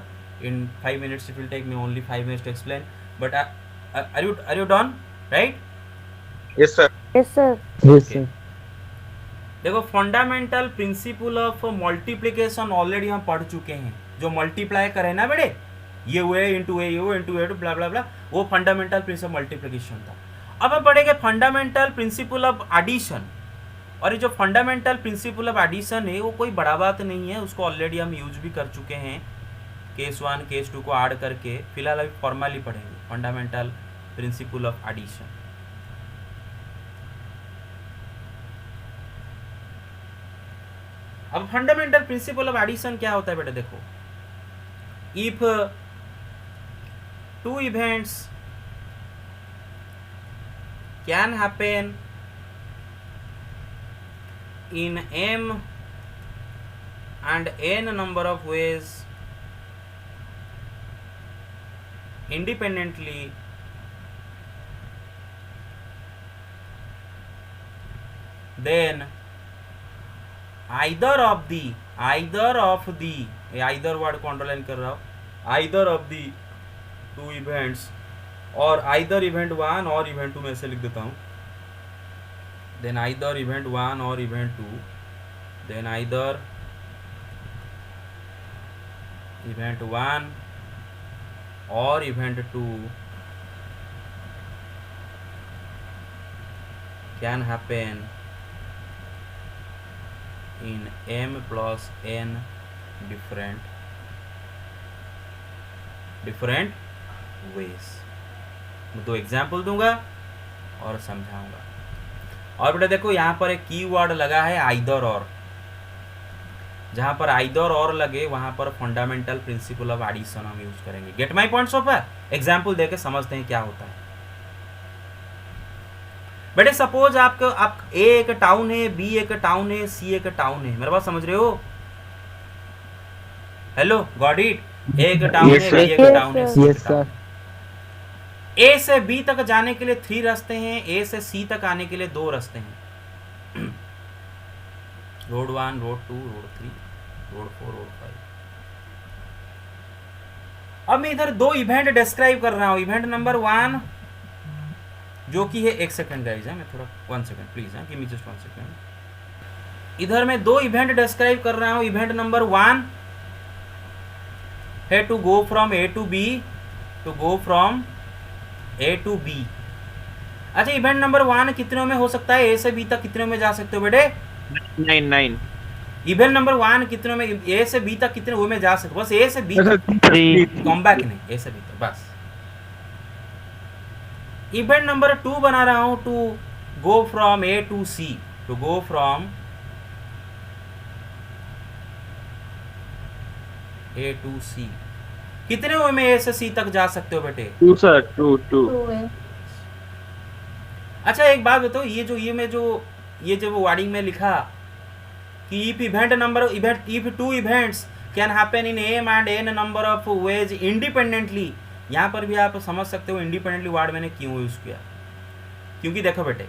in 5 minutes. It will take me only 5 minutes to explain. But are you done, right? Yes sir. Yes, sir. Yes, sir. देखो fundamental principle of multiplication already हम पढ़ चुके हैं। जो multiply करे ना बेटे, ये हुए इंटू ए, ये हुए इंटू ए, ब्ला ब्ला ब्ला, वो फंडामेंटल प्रिंसिपल मल्टीप्लिकेशन था। अब हम पढ़ेंगे फंडामेंटल प्रिंसिपल ऑफ एडिशन। और ये जो फंडामेंटल प्रिंसिपल ऑफ एडिशन है वो कोई बड़ा बात नहीं है, उसको ऑलरेडी हम यूज भी कर चुके हैं, केस 1 केस 2 को ऐड करके। फिलहाल अभी फॉर्मली पढ़ेंगे फंडामेंटल प्रिंसिपल ऑफ एडिशन। अब फंडामेंटल प्रिंसिपल ऑफ एडिशन क्या होता है बेटा? देखो, if 2 events can happen in m and n number of ways independently, then either of the either word को अंडरलाइन कर रहा हूं, either of the 2 events और either event 1 और event 2 में से लिख देता हूं, then either event 1 और event 2, then either event 1 और event 2 can happen in m plus n different ways। मैं 2 एग्जाम्पल दूंगा और समझाऊंगा। और बेटा देखो यहाँ पर एक कीवर्ड लगा है आइदर और। जहां पर आइदर और लगे वहां पर फंडामेंटल प्रिंसिपल ऑफ एडिशन हम यूज करेंगे। Gate my point so far? Example देके समझते हैं क्या होता है। बेटे सपोज आपको आप ए एक टाउन है, बी एक टाउन है, सी एक टाउन है, मेरे बात समझ रहे हो? Hello got it? ए एक टाउन Yes, है, sir. बी एक टाउन है, सी एक Yes, टाउन sir. है। ए से बी तक जाने के लिए 3 रास्ते हैं, ए से सी तक आने के लिए 2 रास्ते हैं। Road 1, road 2, road 3, road 4, road 5। अब मैं इधर 2 इवेंट डिस्क्राइब कर रहा हूँ। इवेंट नंबर 1 जो कि है, एक सेकंड गाइस है, मैं थोड़ा 1 second please, give me just 1 second. इधर मैं 2 इवेंट डिस्क्राइब कर रहा हूँ। इवेंट नंबर 1 है to go from A to B, to go from A to B. अच्छा, इवेंट नंबर 1 कितनों में हो सकता है? ए से बी तक कितनों में जा सकते हो बेटे? 9 इवेंट नंबर 1 कितनों में, ए से बी तक कितने वो में जा सकते हो? बस ए से बी तक, 3 कम बैक नहीं, ए से बी तक बस। इवेंट नंबर 2 बना रहा हूं, to go from A to C, to go from A to C. कितने वे में ए से सी तक जा सकते हो बेटे? 2 sir, 2. अच्छा एक बात बताओ, ये जो वर्डिंग में लिखा कि if 2 events can happen in M and N number of ways independently, यहाँ पर भी आप समझ सकते हो इंडिपेंडेंटली वर्ड मैंने क्यों यूज किया। क्योंकि देखो बेटे,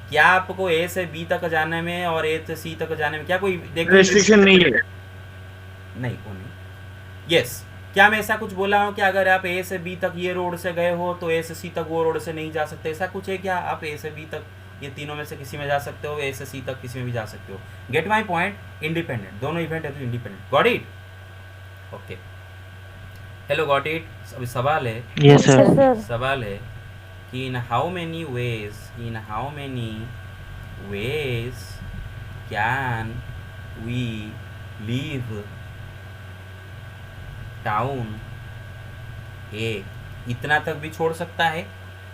क्या आपको ए से बी तक जाने में और ए से सी तक जाने में क्या कोई Restriction नहीं है. नहीं, वो नहीं। यस, क्या मैं ऐसा कुछ बोला हूँ कि अगर आप ए से बी तक ये रोड से गए हो तो ए से सी तक वो रोड से नहीं जा सकते? ऐसा कुछ है क्या? आप ए से बी तक ये तीनों में से किसी में जा सकते हो, ए से सी तक किसी में भी जा सकते हो। Get my point? इंडिपेंडेंट, दोनों इवेंट है तो independent. Got it? Okay, hello got it? अभी सवाल है, Yes, sir. सवाल है कि in how many ways can we leave town A? इतना तक भी छोड़ सकता है।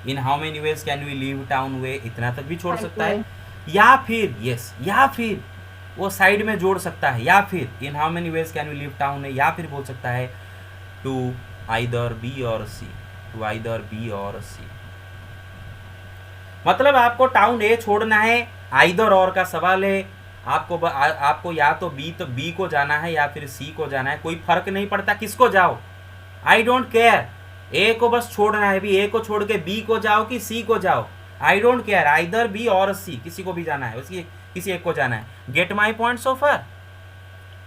In how many ways can we leave town way, इतना तक भी छोड़ सकता है। या फिर या फिर वो साइड में जोड़ सकता है, या फिर in how many ways can we leave town है, या फिर बोल सकता है टू आइदर बी और सी, टू आइदर बी और सी। मतलब आपको टाउन ए छोड़ना है, आइदर और का सवाल है। आपको या तो बी को जाना है या फिर सी को जाना है, कोई फर्क नहीं पड़ता किसको जाओ, आई डोंट केयर। ए को बस छोड़ना है, भी ए को छोड़ के बी को जाओ कि सी को जाओ, I don't care, either B और सी, किसी को भी जाना है, उसकी किसी एक को जाना है। Gate my point so far?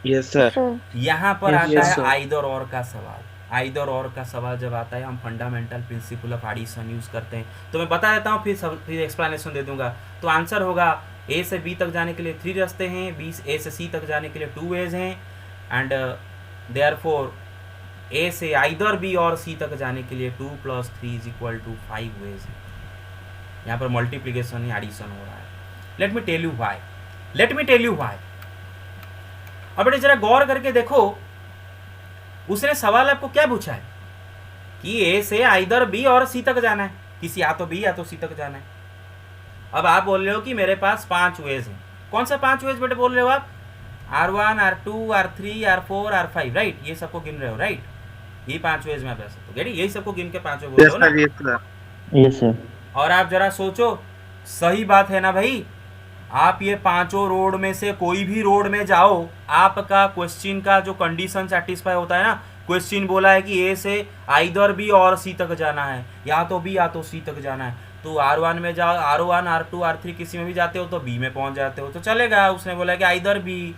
Yes sir. यहाँ पर Yes, आता yes, है sir. आइदर और का सवाल। आइदर और का सवाल जब आता है, हम fundamental principle of addition use करते हैं। तो मैं बता देता हूँ, फिर एक्सप्लेनेशन दे दूंगा। तो आंसर होगा ए से बी तक जाने के लिए 3 रास्ते हैं, बी ए से सी तक जाने के लिए 2 वेज हैं, एंड देयरफॉर ए से आइदर बी और सी तक जाने के लिए 2 + 3 = 5 वेज है। यहाँ पर मल्टीप्लीकेशन या एडिशन हो रहा है। Let me tell you why. अब बेटे जरा गौर करके देखो, उसने सवाल आपको क्या पूछा है कि ए से आइदर बी और सी तक जाना है, किसी या तो बी या तो सी तक जाना है। अब आप बोल रहे हो कि मेरे पास 5 वेज हैं। कौन सा 5 वेज बेटे बोल रहे हो आप? R1, R2, R3, R4, R5, right? ये सबको गिन रहे हो, राइट? ये 5 वेज में आप जा सकते हो, यही सबको गिन के 5 बोल रहे Yes हो ना? sir. Yes sir. Yes, sir. और आप जरा सोचो, सही बात है ना भाई? आप ये 5 रोड में से कोई भी रोड में जाओ, आपका क्वेश्चन का जो कंडीशन सेटिस्फाई होता है ना, क्वेश्चन बोला है कि ए से आइदर बी और सी तक जाना है, या तो बी या तो सी तक जाना है। तो R1 में जाओ, R1, R2, R3 किसी में भी जाते हो तो बी में पहुंच जाते हो, तो चलेगा। उसने बोला कि आइदर बी।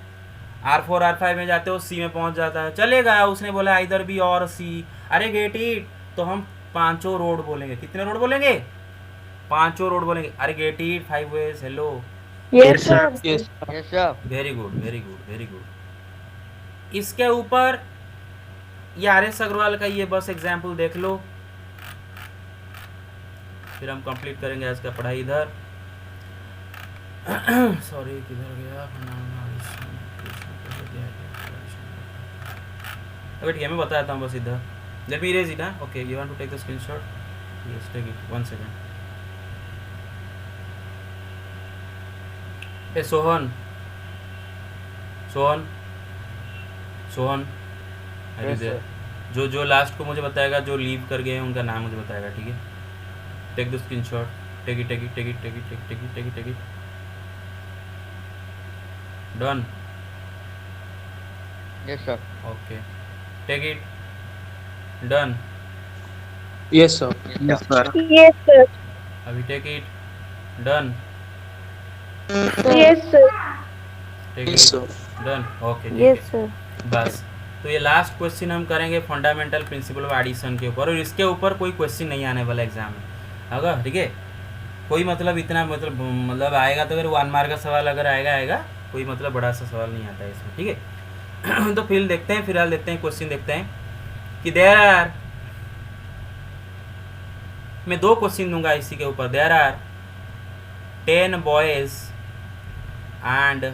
R4, R5 में जाते हो सी में पहुंच जाता है, चलेगा। उसने बोला आइदर बी और सी। अरे गेट इट, तो हम 5 रोड बोलेंगे। कितने रोड बोलेंगे? 5 रोड बोलेंगे। अरे get it, 5 ways. Hello, Yes, sir. Yes, sir. Very good. इसके ऊपर ये RS अग्रवाल का ये बस एग्जाम्पल देख लो, फिर हम कंप्लीट करेंगे आज का पढ़ाई। इधर सॉरी, किधर गया? वेट, मैं बता देता हूँ बस इधर। Let me erase it. Okay, you want to take the screenshot? Yes, take it. 1 second. ए सोहन, Yes, sir. जो लास्ट को मुझे बताएगा, जो लीव कर गए हैं उनका नाम मुझे बताएगा, ठीक है? Take the screenshot. take it, take it, take it, take it, take it, take it, take it, take it. Done. Yes, sir. Okay. Take it. Done. Yes, sir. Yes, sir. Yes, sir. अभी take it. Done. Yes, sir. Take Yes, it. sir. Done. Okay. ठीक Yes, है. sir. बस तो ये last question हम करेंगे fundamental principle of addition के ऊपर, और इसके ऊपर कोई क्वेश्चन नहीं आने वाला एग्जाम में, अगर ठीक है कोई मतलब इतना मतलब आएगा तो अगर 1 मार्क का सवाल अगर आएगा, कोई मतलब बड़ा सा सवाल नहीं आता है इसमें, ठीक है। तो फिर देखते हैं, फिलहाल देखते हैं क्वेश्चन, देखते हैं कि देयर आर, मैं 2 क्वेश्चन दूंगा इसी के ऊपर। There are 10 boys and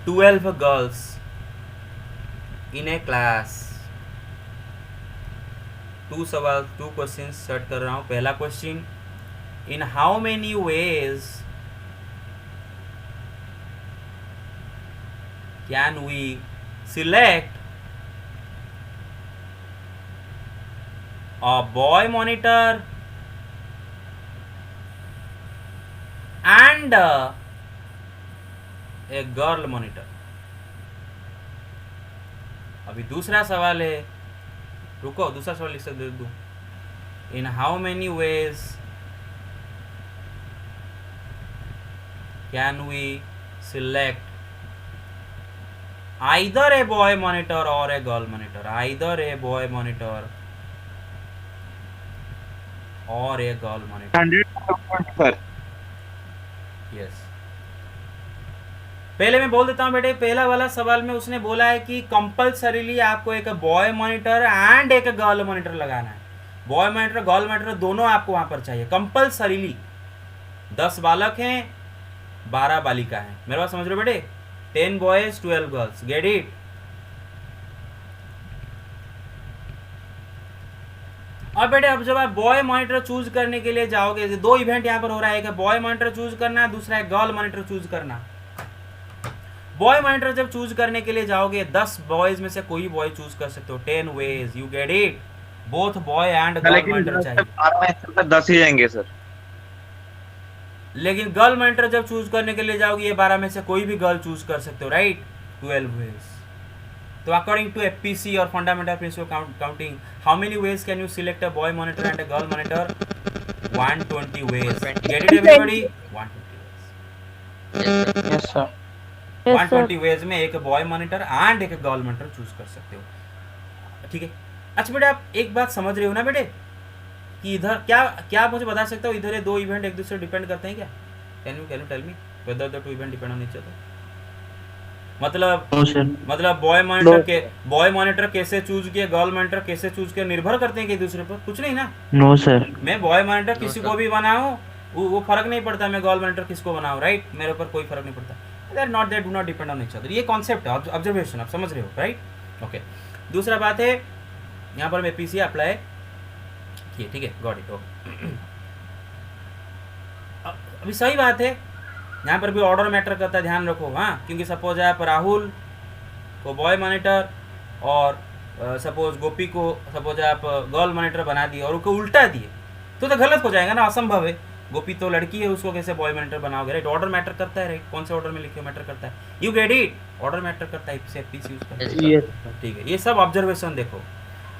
12 girls in a class. 2 सवाल, 2 क्वेश्चन सेट कर रहा हूँ। पहला question, in how many ways can we select a boy monitor and a girl monitor। अभी दूसरा सवाल है, रुको दूसरा सवाल लिख दे दूँ। In how many ways can we select either a boy monitor or a girl monitor, either a boy monitor or a girl monitor। 100 sir। Yes, पहले मैं बोल देता हूँ बेटे, पहला वाला सवाल में उसने बोला है कि कंपल्सरीली आपको एक बॉय मॉनिटर एंड एक गर्ल मॉनिटर लगाना है। बॉय मॉनिटर गर्ल मॉनिटर दोनों आपको वहां पर चाहिए कंपल्सरीली। 10 बालक हैं, 12 बालिका हैं, मेरे बात समझ रहे हो बेटे? 10 बॉयज 12 गर्ल्स, गेट इट? और बेटे अब जब आप बॉय मॉनिटर चूज करने के लिए जाओगे, 2 इवेंट यहाँ पर हो रहा है, एक बॉय मॉनिटर चूज करना, दूसरा है गर्ल मॉनिटर चूज करना। बॉय मॉनिटर जब चूज करने के लिए जाओगे, 10 बॉयज में से कोई बॉय चूज कर सकते हो। 10 ways, you get it? Both boy and girl monitor चाहिए। 10 ही जाएंगे सर। लेकिन गर्ल मॉनिटर जब चूज करने के लिए जाओगे, ये 12 में से कोई भी गर्ल चूज कर सकते हो, राइट? 12 वेज। तो अकॉर्डिंग टू एफपीसी और fundamental principle counting, how many ways can you select a boy monitor and a girl monitor? 120 ways। Get it everybody? 120 ways। Yes, sir. 120 ways में एक boy monitor and एक girl monitor choose कर सकते हो, ठीक है। अच्छा बेटे, आप एक बात समझ रहे हो ना बेटे कि इधर क्या आप मुझे बता सकते हो, इधर ये 2 इवेंट एक दूसरे डिपेंड करते हैं क्या? Can you tell me whether the 2 event depend on each other? मतलब बॉय मॉनिटर कैसे चूज किए, गर्ल मॉनिटर कैसे चूज किए, निर्भर करते हैं कि दूसरे पर? कुछ नहीं ना। No sir. मैं बॉय मॉनिटर किसी को भी बनाऊं, वो फर्क नहीं पड़ता। मैं गर्ल मॉनिटर किसको बनाऊं, राइट? मेरे ऊपर कोई फर्क नहीं पड़ता। They do not depend on each other. ये कॉन्सेप्ट है, ऑब्जर्वेशन, आप समझ रहे हो, राइट? ओके। दूसरा बात है, यहाँ पर मैं पीसी अप्लाई किए, ठीक है, गॉट इट, ओके। अभी सही बात है, यहाँ पर भी ऑर्डर मैटर करता है, ध्यान रखो, हाँ। क्योंकि सपोज आप राहुल को बॉय मॉनिटर और सपोज गोपी को सपोज आप गर्ल मॉनिटर बना दिए और उसको उल्टा दिए तो गलत हो जाएगा ना, असंभव है। गोपी तो लड़की है, उसको कैसे बॉय मॉनिटर बनाओगे, राइट? ऑर्डर मैटर करता है, राइट? कौन से ऑर्डर में लिखे मैटर करता है, you get it? Order matter करता है, पीसी यूज करता है, ठीक है। ये सब ऑब्जर्वेशन देखो,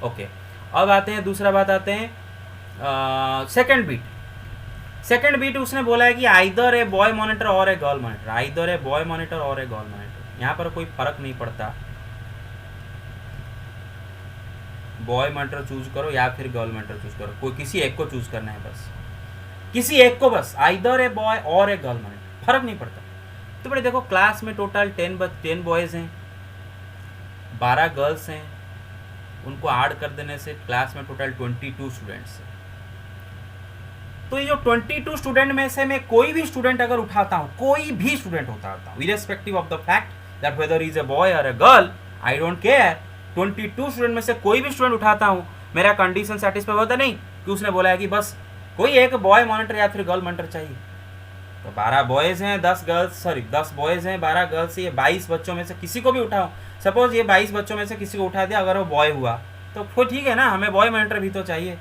ओके। अब आते हैं, दूसरा बात आते हैं सेकंड बीट। सेकंड बीट उसने बोला है कि आइदर ए बॉय मॉनिटर और a girl monitor, either a boy monitor और ए गर्ल मॉनिटर। यहाँ पर कोई फर्क नहीं पड़ता, बॉय मॉनिटर चूज करो या फिर गर्ल मॉनिटर चूज करो, कोई किसी एक को चूज करना है, बस किसी एक को, बस आइदर ए बॉय और ए गर्ल मॉनिटर, फर्क नहीं पड़ता। तो बड़े देखो, क्लास में टोटल 10 बॉयज हैं, 12 गर्ल्स हैं, उनको ऐड कर देने से क्लास में टोटल 22 स्टूडेंट्स हैं। तो ये जो 22 स्टूडेंट में से मैं कोई भी स्टूडेंट अगर उठाता हूँ, कोई भी स्टूडेंट उठाता हूँ, irrespective of the fact that whether is a boy और a girl, I don't care, 22 student में से कोई भी स्टूडेंट उठाता हूँ, मेरा कंडीशन सेटिस्फाई होता नहीं कि उसने बोला है कि बस कोई एक बॉय मॉनिटर या फिर गर्ल मॉनिटर चाहिए। तो 12 बॉयज हैं, 10 बॉयज हैं, 12 गर्ल्स, ये 22 बच्चों में से किसी को भी उठाऊं, सपोज ये 22 बच्चों में से किसी को उठा दिया, अगर वो बॉय हुआ तो कोई ठीक है ना, हमें बॉय मॉनिटर भी तो चाहिए।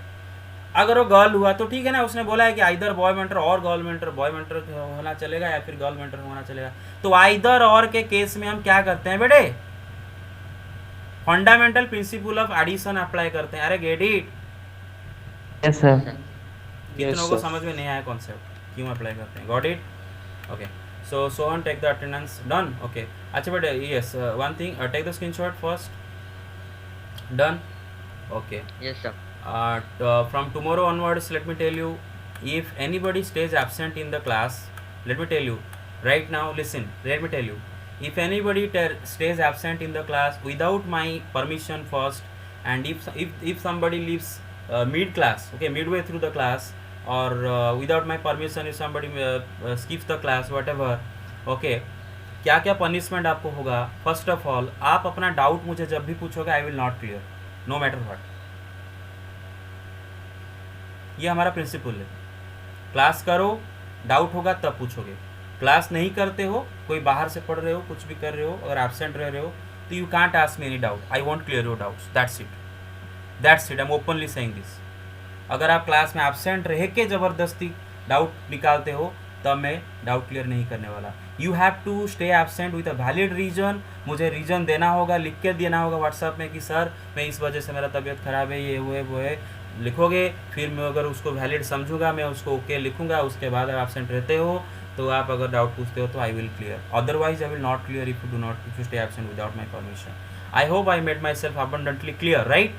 अगर वो गर्ल हुआ तो ठीक है ना, उसने बोला है कि आइदर बॉय मेंटर और गर्ल मेंटर, बॉय मेंटर होना चलेगा या फिर गर्ल मेंटर होना चलेगा। तो आइदर और के केस में हम क्या करते हैं बेटे, fundamental principle of addition apply करते हैं। अरे गेट इट, यस सर। कितनों को समझ में नहीं आया कॉन्सेप्ट क्यों अप्लाई करते हैं? Got it? Okay, so Sohan take the attendance, done. Okay, अच्छा बेटे, yes one thing, take the screenshot first, done. Okay, Yes, sir. from tomorrow onwards, let me tell you, if anybody stays absent in the class, let me tell you right now, listen, let me tell you, if anybody stays absent in the class without my permission first, and if somebody leaves mid class, okay, midway through the class, or without my permission, if somebody skips the class, whatever, okay, क्या क्या punishment आपको होगा? First of all, आप अपना doubt मुझे जब भी पूछोगे, I will not clear, no matter what. ये हमारा प्रिंसिपल है। क्लास करो, डाउट होगा तब पूछोगे। क्लास नहीं करते हो, कोई बाहर से पढ़ रहे हो, कुछ भी कर रहे हो, अगर एब्सेंट रह रहे हो, तो you can't ask me any doubt, I want clear your doubts, that's it, I am openly saying this. अगर आप क्लास में एब्सेंट रह के ज़बरदस्ती डाउट निकालते हो, तब मैं डाउट क्लियर नहीं करने वाला। You have to stay absent with a valid reason. मुझे रीज़न देना होगा, लिख के देना होगा व्हाट्सएप में कि सर मैं इस वजह से, मेरा तबीयत ख़राब है, ये वो है, लिखोगे। फिर मैं अगर उसको वैलिड समझूंगा, मैं उसको ओके लिखूंगा। उसके बाद अगर एब्सेंट रहते हो तो आप अगर डाउट पूछते हो तो I will clear, otherwise I will not clear if you stay absent without my permission. I hope I made my self abundantly clear, right?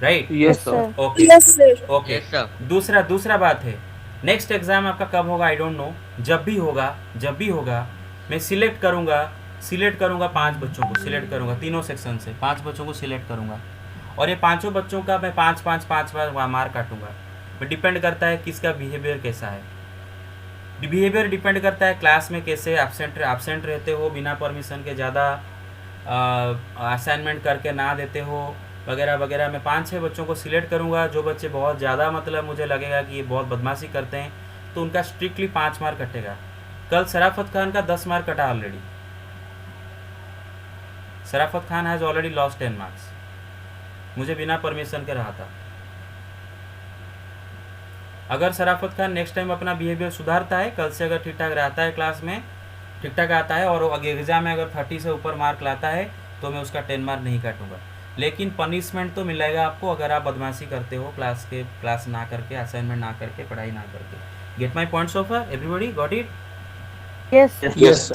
Yes, sir. Okay Yes, sir. Okay. Yes, sir. दूसरा बात है, next exam आपका कब होगा I don't know, जब भी होगा मैं सिलेक्ट करूंगा 5 बच्चों को सिलेक्ट करूंगा, तीनों सेक्शन से 5 बच्चों को सिलेक्ट करूंगा, और ये पांचों बच्चों का मैं 5 मार्क काटूंगा। मैं डिपेंड करता है किसका बिहेवियर कैसा है। बिहेवियर डिपेंड करता है क्लास में कैसे एब्सेंट रहते हो, बिना परमिशन के ज़्यादा असाइनमेंट करके ना देते हो, वगैरह वगैरह। मैं 5-6 बच्चों को सिलेक्ट करूंगा। जो बच्चे बहुत ज़्यादा मतलब मुझे लगेगा कि ये बहुत बदमाशी करते हैं, तो उनका स्ट्रिक्टली 5 मार्क कटेगा। कल शराफत खान का 10 मार्क कटा already. Sharafat Khan has already lost 10 marks, मुझे बिना परमिशन के रहा था। अगर शराफत खान नेक्स्ट टाइम अपना बिहेवियर सुधारता है, कल से अगर ठीक ठाक रहता है, क्लास में ठीक ठाक आता है, और एग्ज़ाम में अगर 30 से ऊपर मार्क लाता है, तो मैं उसका 10 मार्क नहीं काटूंगा। लेकिन पनिशमेंट तो मिलेगा आपको अगर आप बदमाशी करते हो, क्लास ना करके, असाइनमेंट ना करके, पढ़ाई ना करके। Gate my point so far? Everybody got it? Yes. Yes, sir.